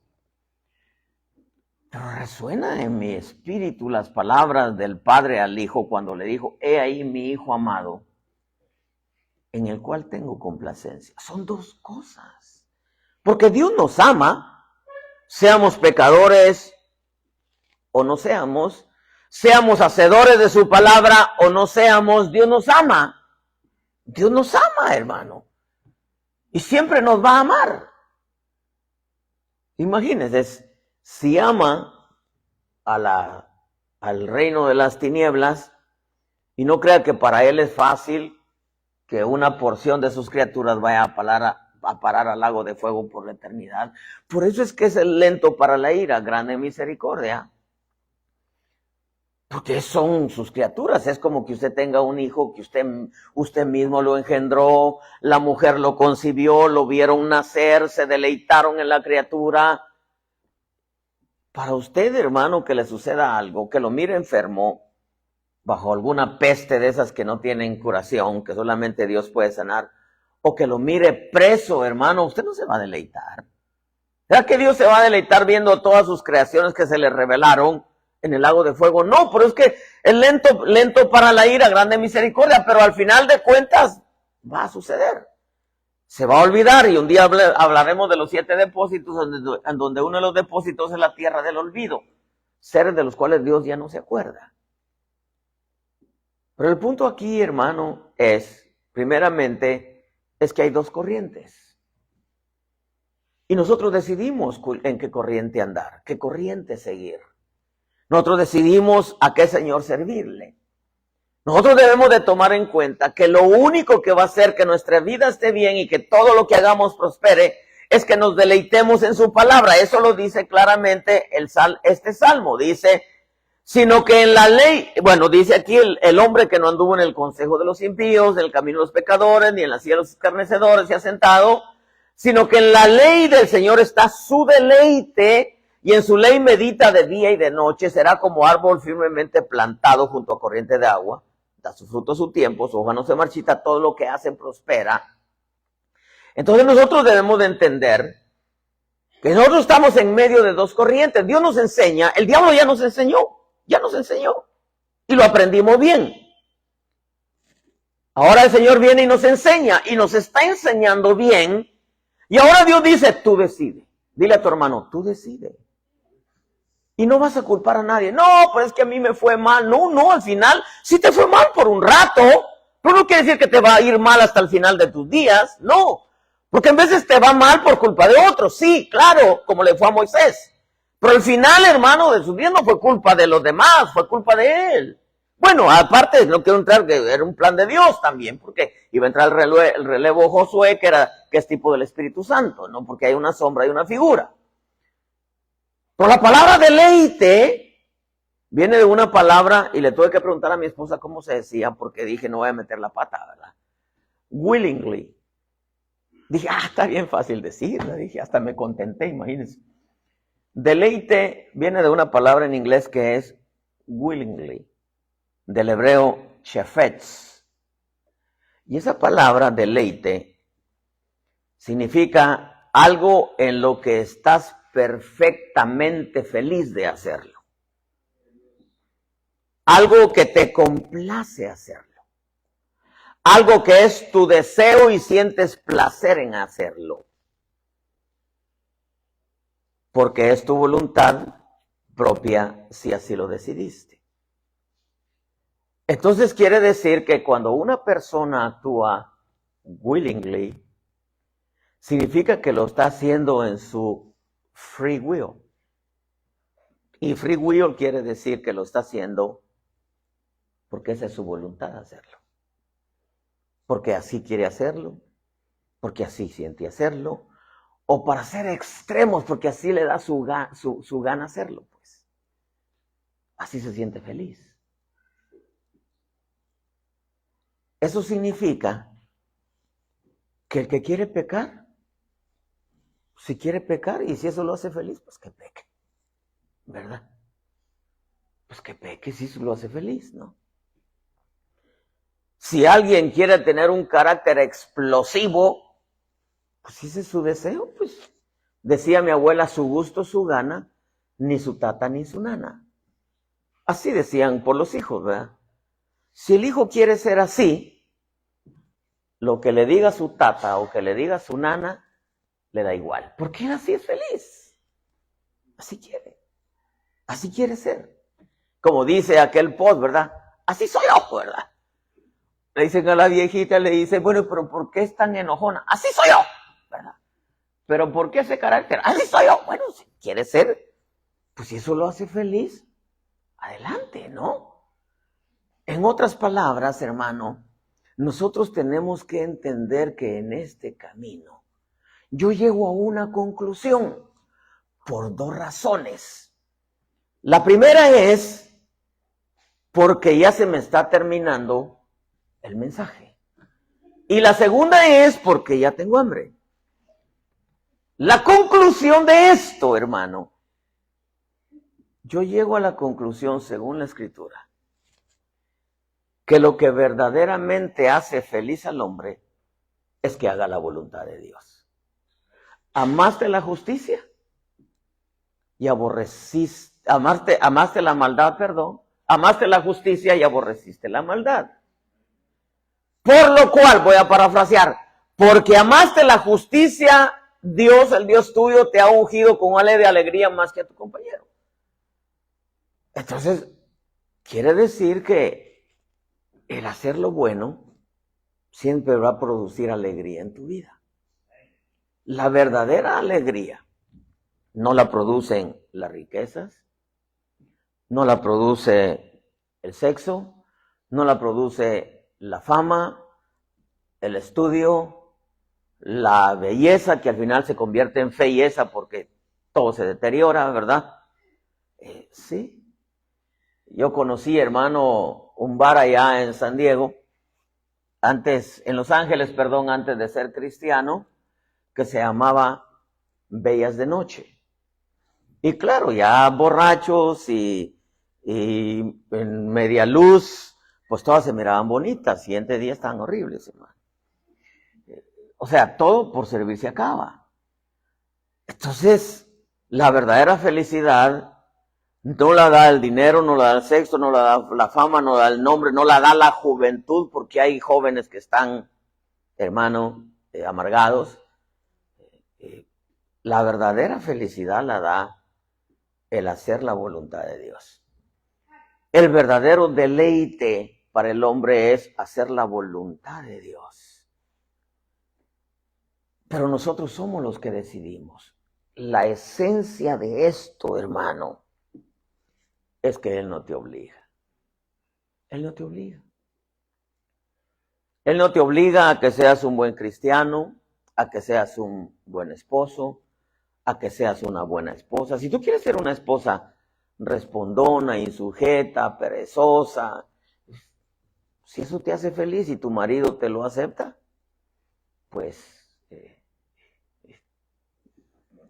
pero resuena en mi espíritu las palabras del Padre al Hijo cuando le dijo, he ahí mi Hijo amado, en el cual tengo complacencia. Son dos cosas. Porque Dios nos ama, seamos pecadores o no seamos, seamos hacedores de su palabra o no seamos, Dios nos ama. Dios nos ama, hermano. Y siempre nos va a amar. Imagínense, si ama al reino de las tinieblas, y no crea que para él es fácil que una porción de sus criaturas vaya a parar al lago de fuego por la eternidad. Por eso es que es el lento para la ira, grande misericordia. Porque son sus criaturas. Es como que usted tenga un hijo que usted mismo lo engendró, la mujer lo concibió, lo vieron nacer, se deleitaron en la criatura. Para usted, hermano, que le suceda algo, que lo mire enfermo, bajo alguna peste de esas que no tienen curación, que solamente Dios puede sanar, o que lo mire preso, hermano, usted no se va a deleitar. ¿Será que Dios se va a deleitar viendo todas sus creaciones que se le revelaron en el lago de fuego? No, pero es que es lento para la ira, grande misericordia, pero al final de cuentas va a suceder. Se va a olvidar, y un día hablaremos de los 7 depósitos, en donde uno de los depósitos es la tierra del olvido, seres de los cuales Dios ya no se acuerda. Pero el punto aquí, hermano, primeramente, es que hay 2 corrientes. Y nosotros decidimos en qué corriente andar, qué corriente seguir. Nosotros decidimos a qué Señor servirle. Nosotros debemos de tomar en cuenta que lo único que va a hacer que nuestra vida esté bien y que todo lo que hagamos prospere es que nos deleitemos en su palabra. Eso lo dice claramente este salmo. Dice, sino que en la ley, bueno, dice aquí el hombre que no anduvo en el consejo de los impíos, en el camino de los pecadores, ni en la silla de los escarnecedores se ha sentado, sino que en la ley del Señor está su deleite, y en su ley medita de día y de noche. Será como árbol firmemente plantado junto a corriente de agua, da su fruto a su tiempo, su hoja no se marchita, todo lo que hace prospera. Entonces nosotros debemos de entender que nosotros estamos en medio de 2 corrientes. Dios nos enseña, el diablo ya nos enseñó, y lo aprendimos bien. Ahora el Señor viene y nos enseña, y nos está enseñando bien, y ahora Dios dice, tú decides. Dile a tu hermano, tú decides. Y no vas a culpar a nadie. No, pues es que a mí me fue mal. No, al final sí te fue mal por un rato, pero no quiere decir que te va a ir mal hasta el final de tus días. No, porque en veces te va mal por culpa de otros. Sí, claro, como le fue a Moisés. Pero al final, hermano, de su vida no fue culpa de los demás, fue culpa de él. Bueno, aparte, no quiero entrar, que era un plan de Dios también, porque iba a entrar el relevo Josué, que es tipo del Espíritu Santo, no porque hay una sombra y una figura. Pero la palabra deleite viene de una palabra, y le tuve que preguntar a mi esposa cómo se decía, porque dije, no voy a meter la pata, ¿verdad? Willingly. Dije, está bien fácil decirla, dije, hasta me contenté, imagínense. Deleite viene de una palabra en inglés que es willingly, del hebreo shefetz. Y esa palabra deleite significa algo en lo que estás perfectamente feliz de hacerlo. Algo que te complace hacerlo. Algo que es tu deseo y sientes placer en hacerlo. Porque es tu voluntad propia si así lo decidiste. Entonces quiere decir que cuando una persona actúa willingly, significa que lo está haciendo en su free will. Y free will quiere decir que lo está haciendo porque esa es su voluntad hacerlo. Porque así quiere hacerlo, porque así siente hacerlo, o para ser extremos, porque así le da su gana hacerlo, pues. Así se siente feliz. Eso significa que el que quiere pecar, si quiere pecar, y si eso lo hace feliz, pues que peque, ¿verdad? Pues que peque si eso lo hace feliz, ¿no? Si alguien quiere tener un carácter explosivo, pues si ese es su deseo, pues decía mi abuela, su gusto, su gana, ni su tata ni su nana. Así decían por los hijos, ¿verdad? Si el hijo quiere ser así, lo que le diga su tata o que le diga su nana, le da igual, porque él así es feliz. Así quiere ser. Como dice aquel post, ¿verdad? Así soy yo, ¿verdad? Le dicen a la viejita, le dicen, bueno, pero ¿por qué es tan enojona? Así soy yo, ¿verdad? Pero ¿por qué ese carácter? Así soy yo. Bueno, si quiere ser, pues si eso lo hace feliz, adelante, ¿no? En otras palabras, hermano, nosotros tenemos que entender que en este camino yo llego a una conclusión por dos razones. La primera es porque ya se me está terminando el mensaje. Y la segunda es porque ya tengo hambre. La conclusión de esto, hermano, yo llego a la conclusión, según la Escritura, que lo que verdaderamente hace feliz al hombre es que haga la voluntad de Dios. Amaste la justicia y aborreciste, amaste la maldad, perdón, amaste la justicia y aborreciste la maldad. Por lo cual, voy a parafrasear, porque amaste la justicia, Dios, el Dios tuyo, te ha ungido con ale de alegría más que a tu compañero. Entonces, quiere decir que el hacer lo bueno siempre va a producir alegría en tu vida. La verdadera alegría no la producen las riquezas, no la produce el sexo, no la produce la fama, el estudio, la belleza, que al final se convierte en feyeza porque todo se deteriora, ¿verdad? Sí. Yo conocí, hermano, un bar allá en San Diego, en Los Ángeles, perdón, antes de ser cristiano, que se llamaba Bellas de Noche. Y claro, ya borrachos y en media luz, pues todas se miraban bonitas, siguiente día estaban horribles, hermano. O sea, todo por servir se acaba. Entonces, la verdadera felicidad no la da el dinero, no la da el sexo, no la da la fama, no la da el nombre, no la da la juventud, porque hay jóvenes que están, hermano, amargados. La verdadera felicidad la da el hacer la voluntad de Dios. El verdadero deleite para el hombre es hacer la voluntad de Dios. Pero nosotros somos los que decidimos. La esencia de esto, hermano, es que Él no te obliga. Él no te obliga. Él no te obliga a que seas un buen cristiano, a que seas un buen esposo, a que seas una buena esposa. Si tú quieres ser una esposa respondona, insujeta, perezosa, si eso te hace feliz y tu marido te lo acepta, pues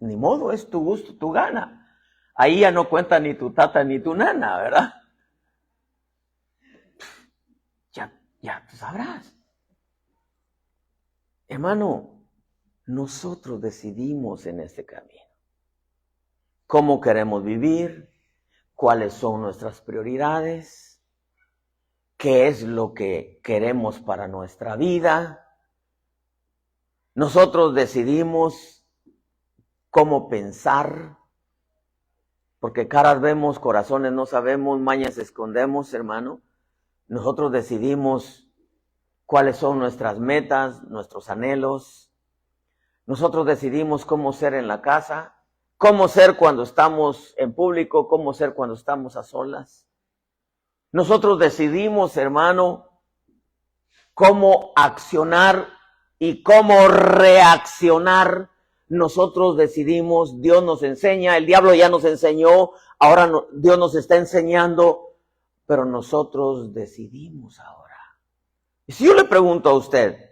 ni modo, es tu gusto, tu gana. Ahí ya no cuenta ni tu tata ni tu nana, ¿verdad? Ya tú sabrás. Hermano, nosotros decidimos en este camino cómo queremos vivir, cuáles son nuestras prioridades, qué es lo que queremos para nuestra vida. Nosotros decidimos cómo pensar, porque caras vemos, corazones no sabemos, mañas escondemos, hermano. Nosotros decidimos cuáles son nuestras metas, nuestros anhelos. Nosotros decidimos cómo ser en la casa, cómo ser cuando estamos en público, cómo ser cuando estamos a solas. Nosotros decidimos, hermano, cómo accionar y cómo reaccionar. Nosotros decidimos, Dios nos enseña, el diablo ya nos enseñó, ahora Dios nos está enseñando, pero nosotros decidimos ahora. Y si yo le pregunto a usted,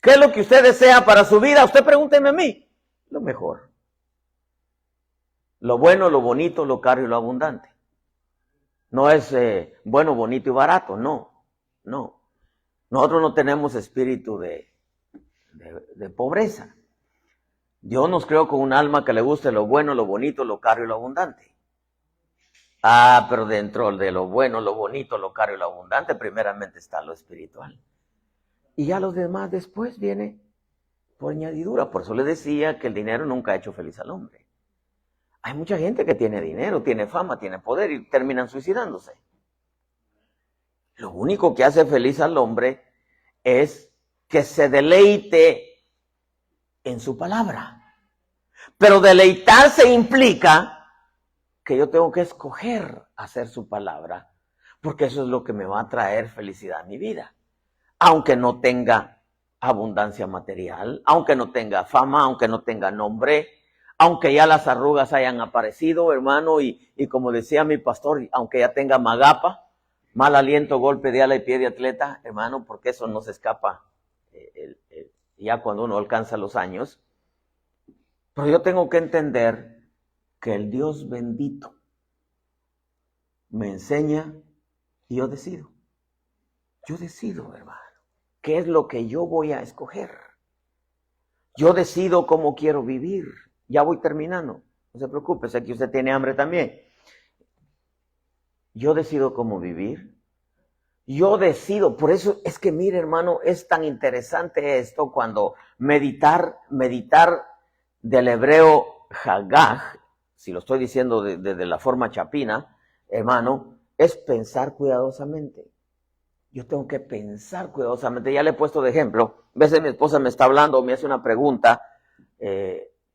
¿qué es lo que usted desea para su vida? Usted pregúnteme a mí, lo mejor. Lo bueno, lo bonito, lo caro y lo abundante. No es bueno, bonito y barato, no. Nosotros no tenemos espíritu de pobreza. Dios nos creó con un alma que le guste lo bueno, lo bonito, lo caro y lo abundante. Pero dentro de lo bueno, lo bonito, lo caro y lo abundante, primeramente está lo espiritual. Y ya los demás después viene por añadidura. Por eso le decía que el dinero nunca ha hecho feliz al hombre. Hay mucha gente que tiene dinero, tiene fama, tiene poder y terminan suicidándose. Lo único que hace feliz al hombre es que se deleite en su palabra. Pero deleitarse implica que yo tengo que escoger hacer su palabra, porque eso es lo que me va a traer felicidad a mi vida. Aunque no tenga abundancia material, aunque no tenga fama, aunque no tenga nombre, aunque ya las arrugas hayan aparecido, hermano, y como decía mi pastor, aunque ya tenga magapa, mal aliento, golpe de ala y pie de atleta, hermano, porque eso no se escapa ya cuando uno alcanza los años. Pero yo tengo que entender que el Dios bendito me enseña y yo decido. Yo decido, hermano, qué es lo que yo voy a escoger. Yo decido cómo quiero vivir. Ya voy terminando. No se preocupe, sé que usted tiene hambre también. Yo decido cómo vivir. Yo decido. Por eso es que, mire, hermano, es tan interesante esto cuando meditar del hebreo hagaj, si lo estoy diciendo de la forma chapina, hermano, es pensar cuidadosamente. Yo tengo que pensar cuidadosamente. Ya le he puesto de ejemplo. A veces mi esposa me está hablando, me hace una pregunta,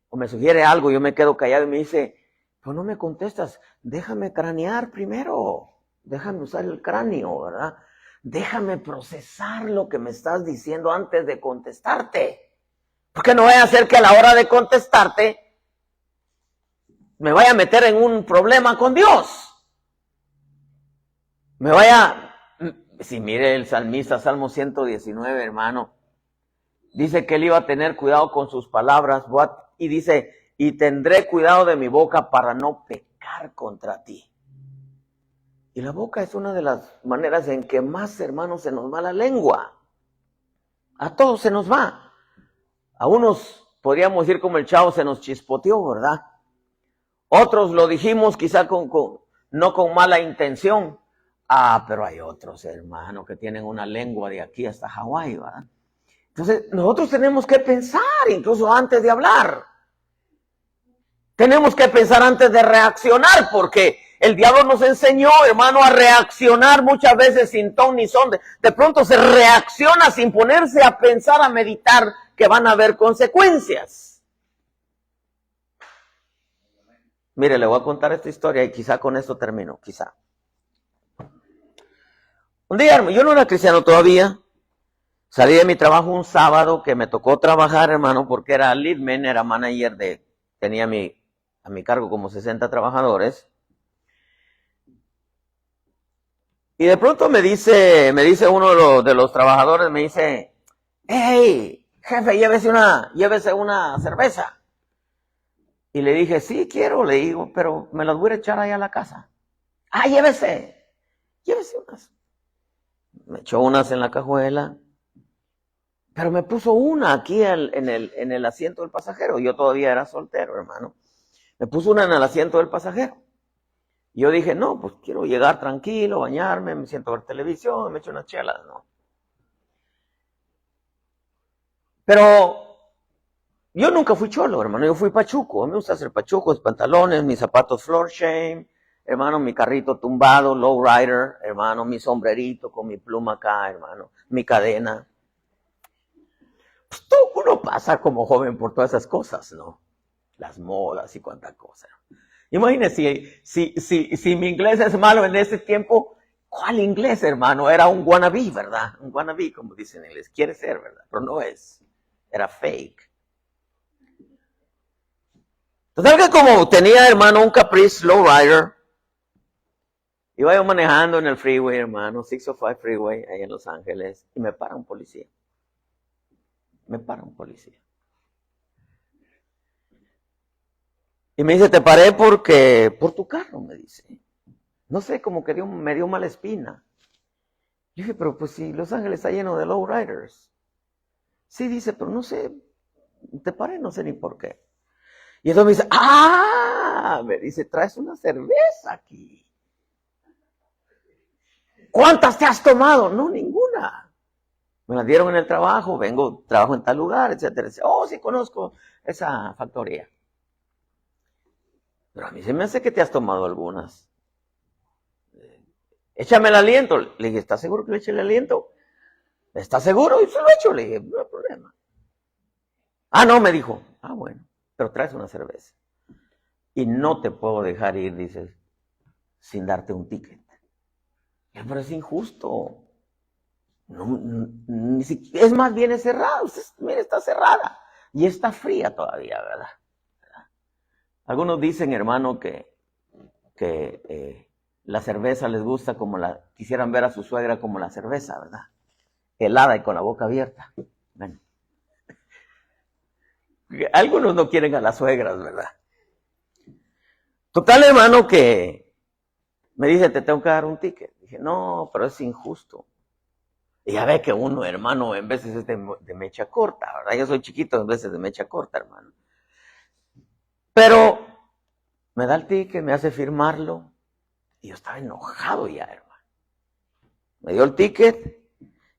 o me sugiere algo, yo me quedo callado y me dice, pues no me contestas, déjame cranear primero, déjame usar el cráneo, ¿verdad? Déjame procesar lo que me estás diciendo antes de contestarte. Porque no vaya a ser que a la hora de contestarte me vaya a meter en un problema con Dios. Si mire el salmista, Salmo 119, hermano, dice que él iba a tener cuidado con sus palabras, y dice, y tendré cuidado de mi boca para no pecar contra ti. Y la boca es una de las maneras en que más, hermanos, se nos va la lengua. A todos se nos va. A unos, podríamos decir como el Chavo, se nos chispoteó, ¿verdad? Otros lo dijimos quizá no con mala intención. Pero hay otros, hermanos, que tienen una lengua de aquí hasta Hawái, ¿verdad? Entonces, nosotros tenemos que pensar, incluso antes de hablar. Tenemos que pensar antes de reaccionar, porque el diablo nos enseñó, hermano, a reaccionar muchas veces sin ton ni son. De pronto se reacciona sin ponerse a pensar, a meditar, que van a haber consecuencias. Mire, le voy a contar esta historia y quizá con esto termino, quizá. Un día, yo no era cristiano todavía. Salí de mi trabajo un sábado que me tocó trabajar, hermano, porque era leadman, era manager tenía a mi cargo como 60 trabajadores. Y de pronto me dice uno de los trabajadores, me dice, hey, jefe, llévese una cerveza. Y le dije, sí, quiero, le digo, pero me las voy a echar allá a la casa. Llévese unas. Me echó unas en la cajuela. Pero me puso una aquí en el asiento del pasajero. Yo todavía era soltero, hermano. Me puso una en el asiento del pasajero. Y yo dije, no, pues quiero llegar tranquilo, bañarme, me siento a ver televisión, me echo unas chelas, ¿no? Pero yo nunca fui cholo, hermano. Yo fui pachuco. Me gusta hacer pachucos, pantalones, mis zapatos floor shame, hermano, mi carrito tumbado, low rider, hermano, mi sombrerito con mi pluma acá, hermano, mi cadena. Pues uno pasa como joven por todas esas cosas, ¿no? Las modas y cuánta cosa. Imagínense, si mi inglés es malo en ese tiempo, ¿cuál inglés, hermano? Era un wannabe, ¿verdad? Un wannabe, como dicen en inglés. Quiere ser, ¿verdad? Pero no es. Era fake. Total que como tenía, hermano, un Caprice lowrider, iba yo manejando en el freeway, hermano, 605 freeway, ahí en Los Ángeles, y me para un policía. Y me dice, te paré por tu carro, me dice. No sé, como que me dio mala espina. Yo dije, pero pues si Los Ángeles está lleno de lowriders. Sí, dice, pero no sé, te paré, no sé ni por qué. Y entonces me dice, traes una cerveza aquí. ¿Cuántas te has tomado? No, ninguna. Me la dieron en el trabajo, trabajo en tal lugar, etcétera, etcétera. Oh, sí conozco esa factoría. Pero a mí se me hace que te has tomado algunas. Échame el aliento. Le dije, ¿estás seguro que le eche el aliento? ¿Estás seguro? Y se lo echo. Le dije, no hay problema. Ah, no, me dijo. Ah, bueno, pero traes una cerveza. Y no te puedo dejar ir, dices, sin darte un ticket. Pero es injusto. No, ni siquiera, es más, viene cerrada. Usted, mire, está cerrada. Y está fría todavía, ¿verdad? Algunos dicen, hermano, que la cerveza les gusta como quisieran ver a su suegra como la cerveza, ¿verdad? Helada y con la boca abierta. Bueno. Algunos no quieren a las suegras, ¿verdad? Total, hermano, que me dice, te tengo que dar un ticket. Dije, no, pero es injusto. Y ya ve que uno, hermano, en veces es de mecha corta, ¿verdad? Yo soy chiquito, en veces de mecha corta, hermano. Pero me da el ticket, me hace firmarlo. Y yo estaba enojado ya, hermano. Me dio el ticket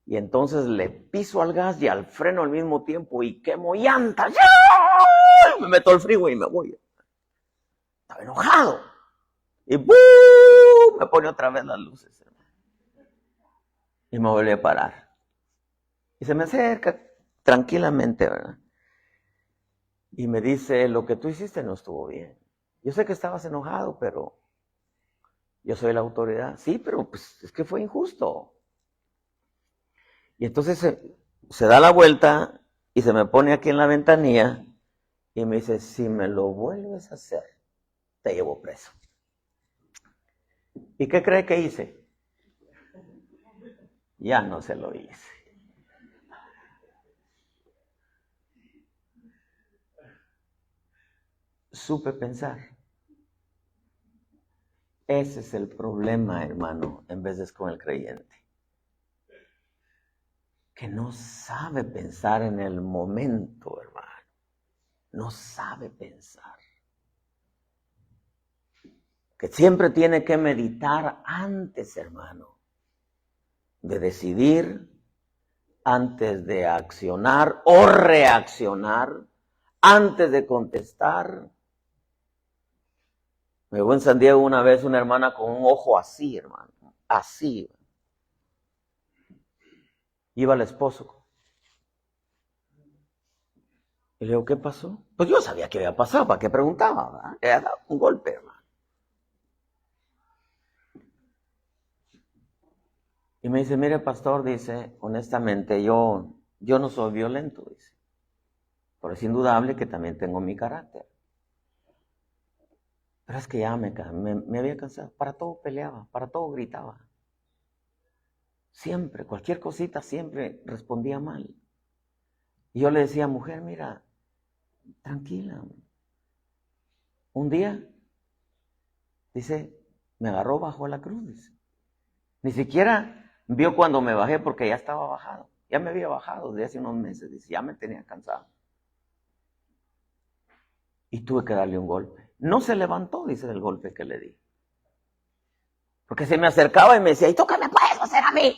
y entonces le piso al gas y al freno al mismo tiempo y quemo llantas. ¡Ya! Me meto al freeway y me voy. Estaba enojado. Y ¡bum! Me pone otra vez las luces, hermano. Y me vuelve a parar. Y se me acerca tranquilamente, ¿verdad? Y me dice, lo que tú hiciste no estuvo bien. Yo sé que estabas enojado, pero yo soy la autoridad. Sí, pero pues es que fue injusto. Y entonces se da la vuelta y se me pone aquí en la ventanilla y me dice, si me lo vuelves a hacer, te llevo preso. ¿Y qué cree que hice? Ya no se lo hice. Supe pensar. Ese es el problema, hermano, en veces con el creyente. Que no sabe pensar en el momento, hermano. No sabe pensar. Que siempre tiene que meditar antes, hermano, de decidir, antes de accionar o reaccionar, antes de contestar. Me llegó en San Diego una vez una hermana con un ojo así, hermano, así. Iba el esposo. Y le digo, ¿qué pasó? Pues yo sabía que había pasado, ¿para qué preguntaba? ¿Verdad? Le había dado un golpe, hermano. Y me dice, mire, pastor, dice, honestamente, yo no soy violento, dice. Pero es indudable que también tengo mi carácter. Pero es que ya me había cansado. Para todo peleaba, para todo gritaba. Siempre, cualquier cosita, siempre respondía mal. Y yo le decía, mujer, mira, tranquila. Un día, dice, me agarró bajo la cruz, dice. Ni siquiera vio cuando me bajé porque ya estaba bajado. Ya me había bajado desde hace unos meses, dice, ya me tenía cansado. Y tuve que darle un golpe. No se levantó, dice, del golpe que le di. Porque se me acercaba y me decía, ¿y tú qué me puedes hacer a mí?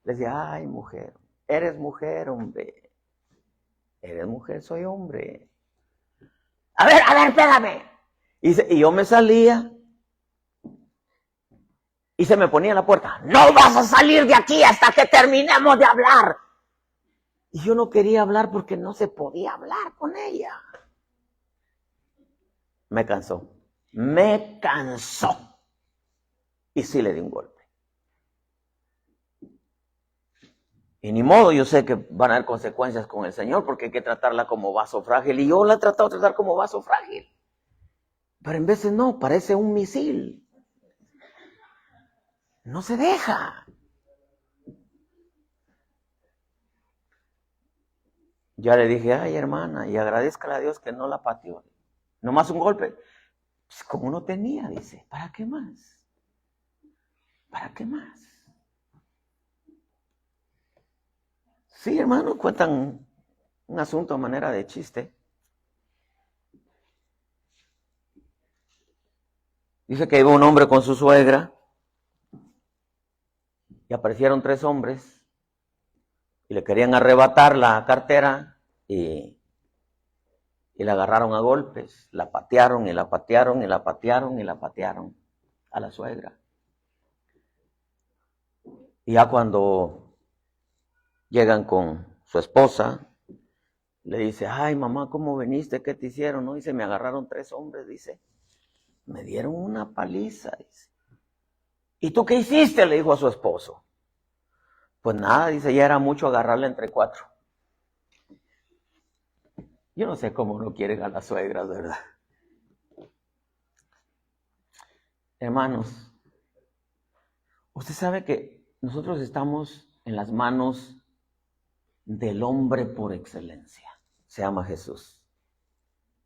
Le decía, ay, mujer, eres mujer, hombre. Eres mujer, soy hombre. A ver, pégame. Y yo me salía y se me ponía en la puerta. No vas a salir de aquí hasta que terminemos de hablar. Y yo no quería hablar porque no se podía hablar con ella. Me cansó. Y sí le di un golpe. Y ni modo, yo sé que van a haber consecuencias con el Señor porque hay que tratarla como vaso frágil. Y yo la he tratado de tratar como vaso frágil. Pero en veces no, parece un misil. No se deja. Ya le dije, ay, hermana, y agradezcale a Dios que no la pateó. Nomás un golpe. Pues como no tenía, dice, ¿para qué más? ¿Para qué más? Sí, hermano, cuentan un asunto a manera de chiste. Dice que iba un hombre con su suegra y aparecieron 3 hombres y le querían arrebatar la cartera y la agarraron a golpes, la patearon y la patearon y la patearon y la patearon a la suegra. Y ya cuando llegan con su esposa, le dice, ay mamá, ¿cómo veniste? ¿Qué te hicieron? No, dice, me agarraron 3 hombres, dice, me dieron una paliza, dice. ¿Y tú qué hiciste? Le dijo a su esposo. Pues nada, dice, ya era mucho agarrarla entre 4. Yo no sé cómo no quieren a las suegras, ¿verdad? Hermanos, usted sabe que nosotros estamos en las manos del hombre por excelencia. Se llama Jesús.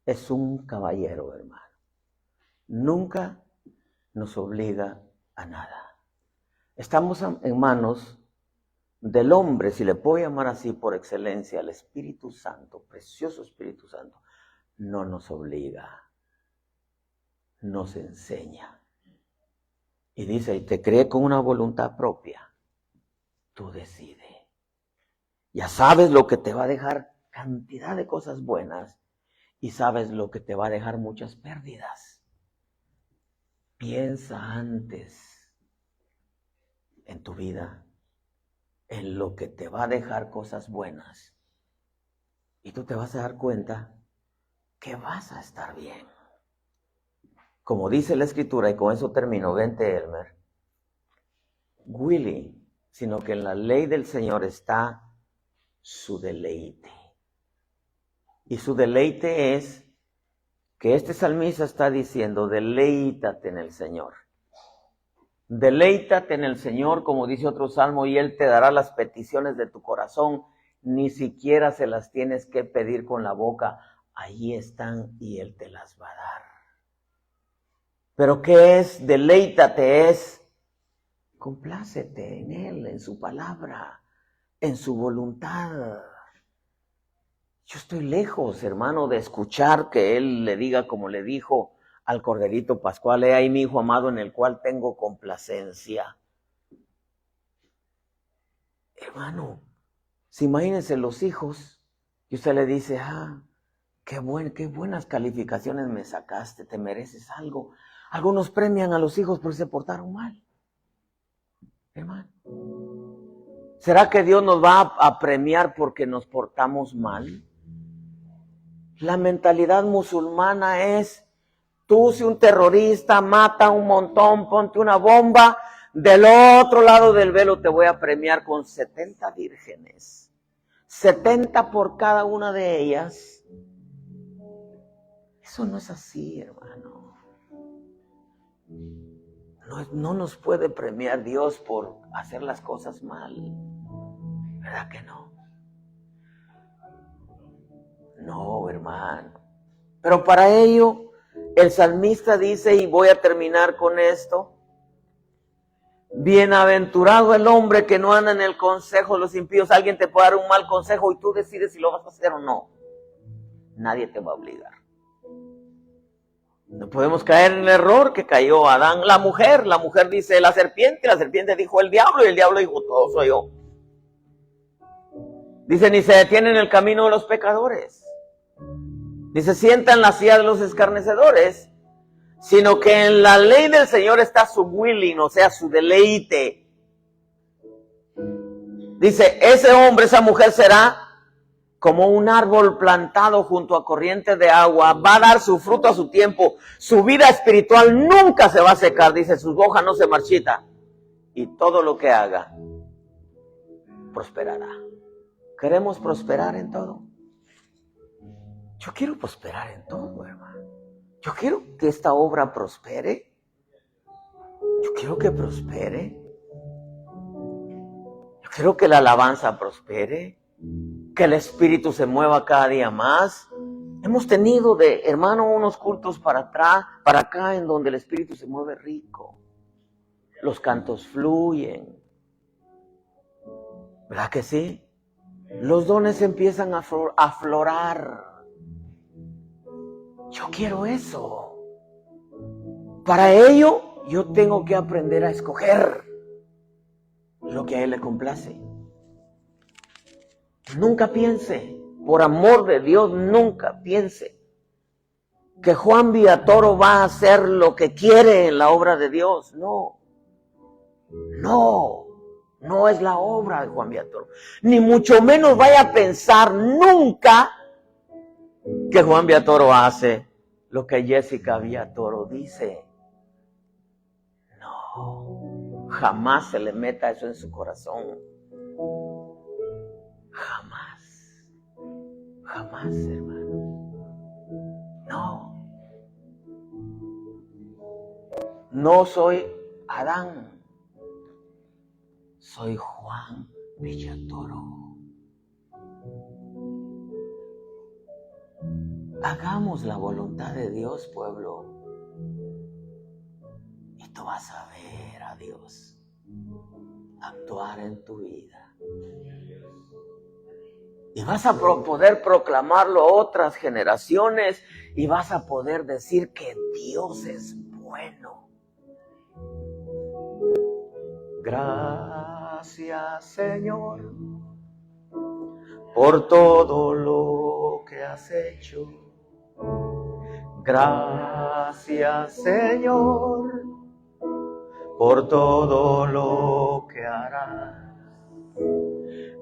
Es un caballero, hermano. Nunca nos obliga a nada. Estamos en manos del hombre, si le puedo llamar así por excelencia, el Espíritu Santo, precioso Espíritu Santo. No nos obliga, nos enseña. Y dice, y te cree con una voluntad propia. Tú decides. Ya sabes lo que te va a dejar cantidad de cosas buenas y sabes lo que te va a dejar muchas pérdidas. Piensa antes en tu vida, en lo que te va a dejar cosas buenas. Y tú te vas a dar cuenta que vas a estar bien. Como dice la Escritura, y con eso termino, vente Elmer, Willy, sino que en la ley del Señor está su deleite. Y su deleite es que este salmista está diciendo, deleítate en el Señor. Deleítate en el Señor, como dice otro salmo, y Él te dará las peticiones de tu corazón. Ni siquiera se las tienes que pedir con la boca. Ahí están y Él te las va a dar. Pero ¿qué es? Deleítate es complácete en Él, en su palabra, en su voluntad. Yo estoy lejos, hermano, de escuchar que Él le diga como le dijo al Corderito Pascual, he ahí mi Hijo amado en el cual tengo complacencia. Hermano, si imagínense los hijos, y usted le dice, qué buenas calificaciones me sacaste, te mereces algo. Algunos premian a los hijos porque se portaron mal. Hermano, ¿será que Dios nos va a premiar porque nos portamos mal? La mentalidad musulmana es, tú si un terrorista mata un montón, ponte una bomba, del otro lado del velo te voy a premiar con 70 vírgenes. 70 por cada una de ellas. Eso no es así, hermano. No nos puede premiar Dios por hacer las cosas mal. ¿Verdad que no? No, hermano. Pero para ello, el salmista dice, y voy a terminar con esto, bienaventurado el hombre que no anda en el consejo de los impíos. Alguien te puede dar un mal consejo y tú decides si lo vas a hacer o no. Nadie te va a obligar. No podemos caer en el error que cayó Adán. La mujer dice la serpiente dijo el diablo y el diablo dijo todo soy yo. Dice, ni se detiene en el camino de los pecadores. Ni se sienta en la silla de los escarnecedores, sino que en la ley del Señor está su willing, o sea, su deleite. Dice, ese hombre, esa mujer será como un árbol plantado junto a corrientes de agua, va a dar su fruto a su tiempo, su vida espiritual nunca se va a secar, dice, sus hojas no se marchita, y todo lo que haga prosperará. ¿Queremos prosperar en todo? Yo quiero prosperar en todo, hermano. Yo quiero que esta obra prospere. Yo quiero que prospere. Yo quiero que la alabanza prospere. Que el Espíritu se mueva cada día más. Hemos tenido hermano, unos cultos para acá, en donde el Espíritu se mueve rico. Los cantos fluyen. ¿Verdad que sí? Los dones empiezan a aflorar. Yo quiero eso. Para ello, yo tengo que aprender a escoger lo que a Él le complace. Nunca piense, por amor de Dios, nunca piense que Juan Villatoro va a hacer lo que quiere en la obra de Dios. No, no es la obra de Juan Villatoro. Ni mucho menos vaya a pensar nunca que Juan Villatoro hace lo que Jessica Villatoro dice. No, jamás se le meta eso en su corazón. Jamás, hermano. No soy Adán, soy Juan Villatoro. Hagamos la voluntad de Dios, pueblo, y tú vas a ver a Dios actuar en tu vida. Y vas a poder proclamarlo a otras generaciones y vas a poder decir que Dios es bueno. Gracias, Señor, por todo lo que has hecho. Gracias, Señor, por todo lo que harás.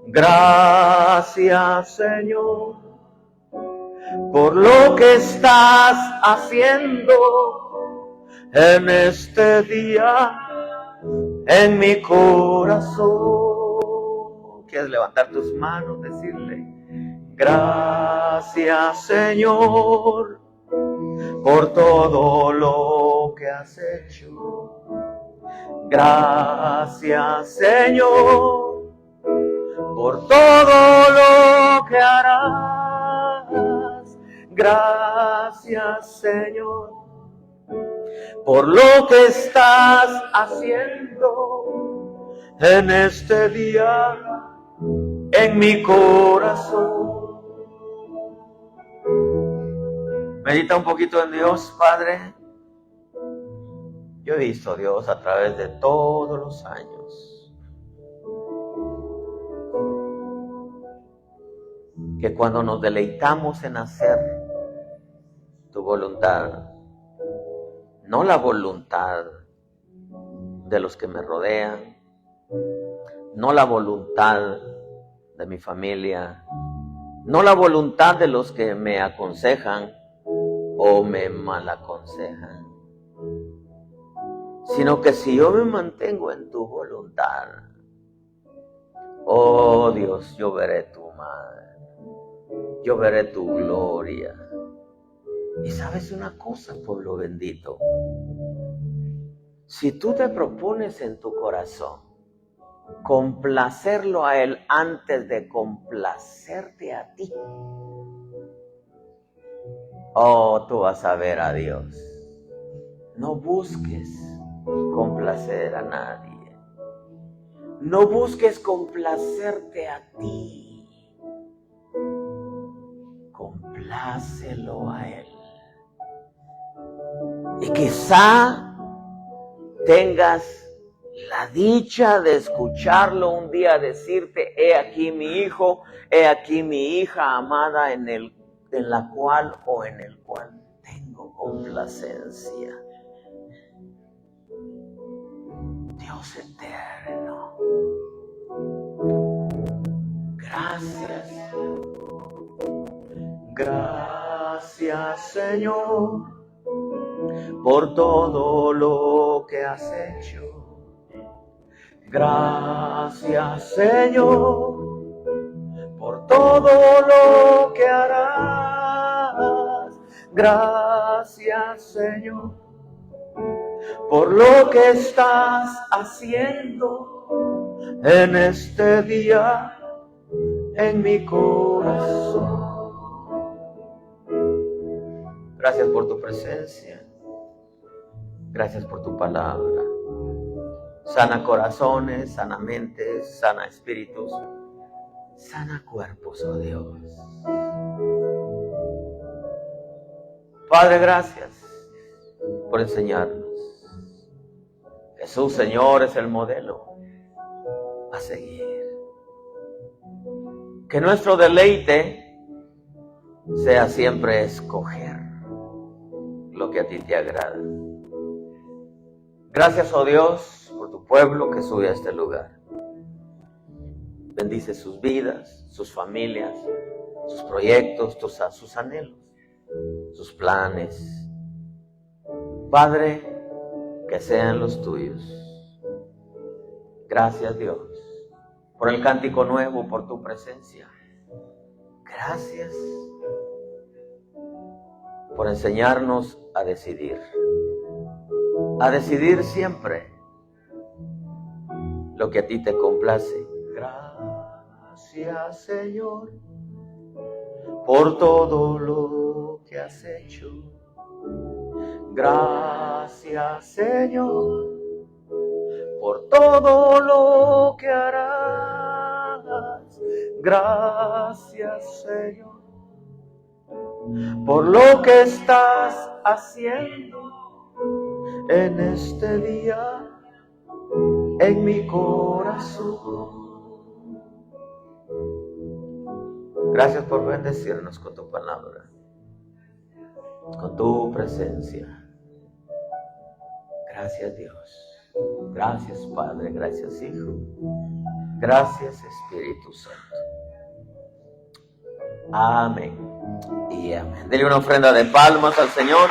Gracias, Señor, por lo que estás haciendo en este día en mi corazón. ¿Quieres levantar tus manos, decirle: gracias, Señor, por todo lo que has hecho? Gracias, Señor, por todo lo que harás. Gracias, Señor, por lo que estás haciendo en este día en mi corazón. Medita un poquito en Dios, Padre. Yo he visto a Dios a través de todos los años. Que cuando nos deleitamos en hacer tu voluntad, no la voluntad de los que me rodean, no la voluntad de mi familia, no la voluntad de los que me aconsejan o me malaconsejan, sino que si yo me mantengo en tu voluntad, oh Dios, yo veré tu mano, yo veré tu gloria. Y sabes una cosa, pueblo bendito, si tú te propones en tu corazón complacerlo a Él antes de complacerte a ti, oh, tú vas a ver a Dios. No busques complacer a nadie. No busques complacerte a ti. Complácelo a Él. Y quizá tengas la dicha de escucharlo un día decirte: he aquí mi hijo, he aquí mi hija amada en la cual o en el cual tengo complacencia. Dios eterno, gracias. Gracias, Señor, por todo lo que has hecho. Gracias, Señor, por todo lo que harás. Gracias, Señor, por lo que estás haciendo en este día en mi corazón. Gracias por tu presencia. Gracias por tu palabra. Sana corazones, sana mentes, sana espíritus, sana cuerpos, oh Dios. Padre, gracias por enseñarnos. Jesús, Señor, es el modelo a seguir. Que nuestro deleite sea siempre escoger lo que a ti te agrada. Gracias, oh Dios, por tu pueblo que sube a este lugar. Bendice sus vidas, sus familias, sus proyectos, sus anhelos, sus planes. Padre, que sean los tuyos. Gracias, Dios, por el cántico nuevo, por tu presencia. Gracias por enseñarnos a decidir siempre lo que a ti te complace. Gracias, Señor, por todo lo que has hecho. Gracias, Señor, por todo lo que harás. Gracias, Señor, por lo que estás haciendo en este día en mi corazón. Gracias por bendecirnos con tu palabra, con tu presencia. Gracias, Dios. Gracias, Padre. Gracias, Hijo. Gracias, Espíritu Santo. Amén y amén. Dele una ofrenda de palmas al Señor.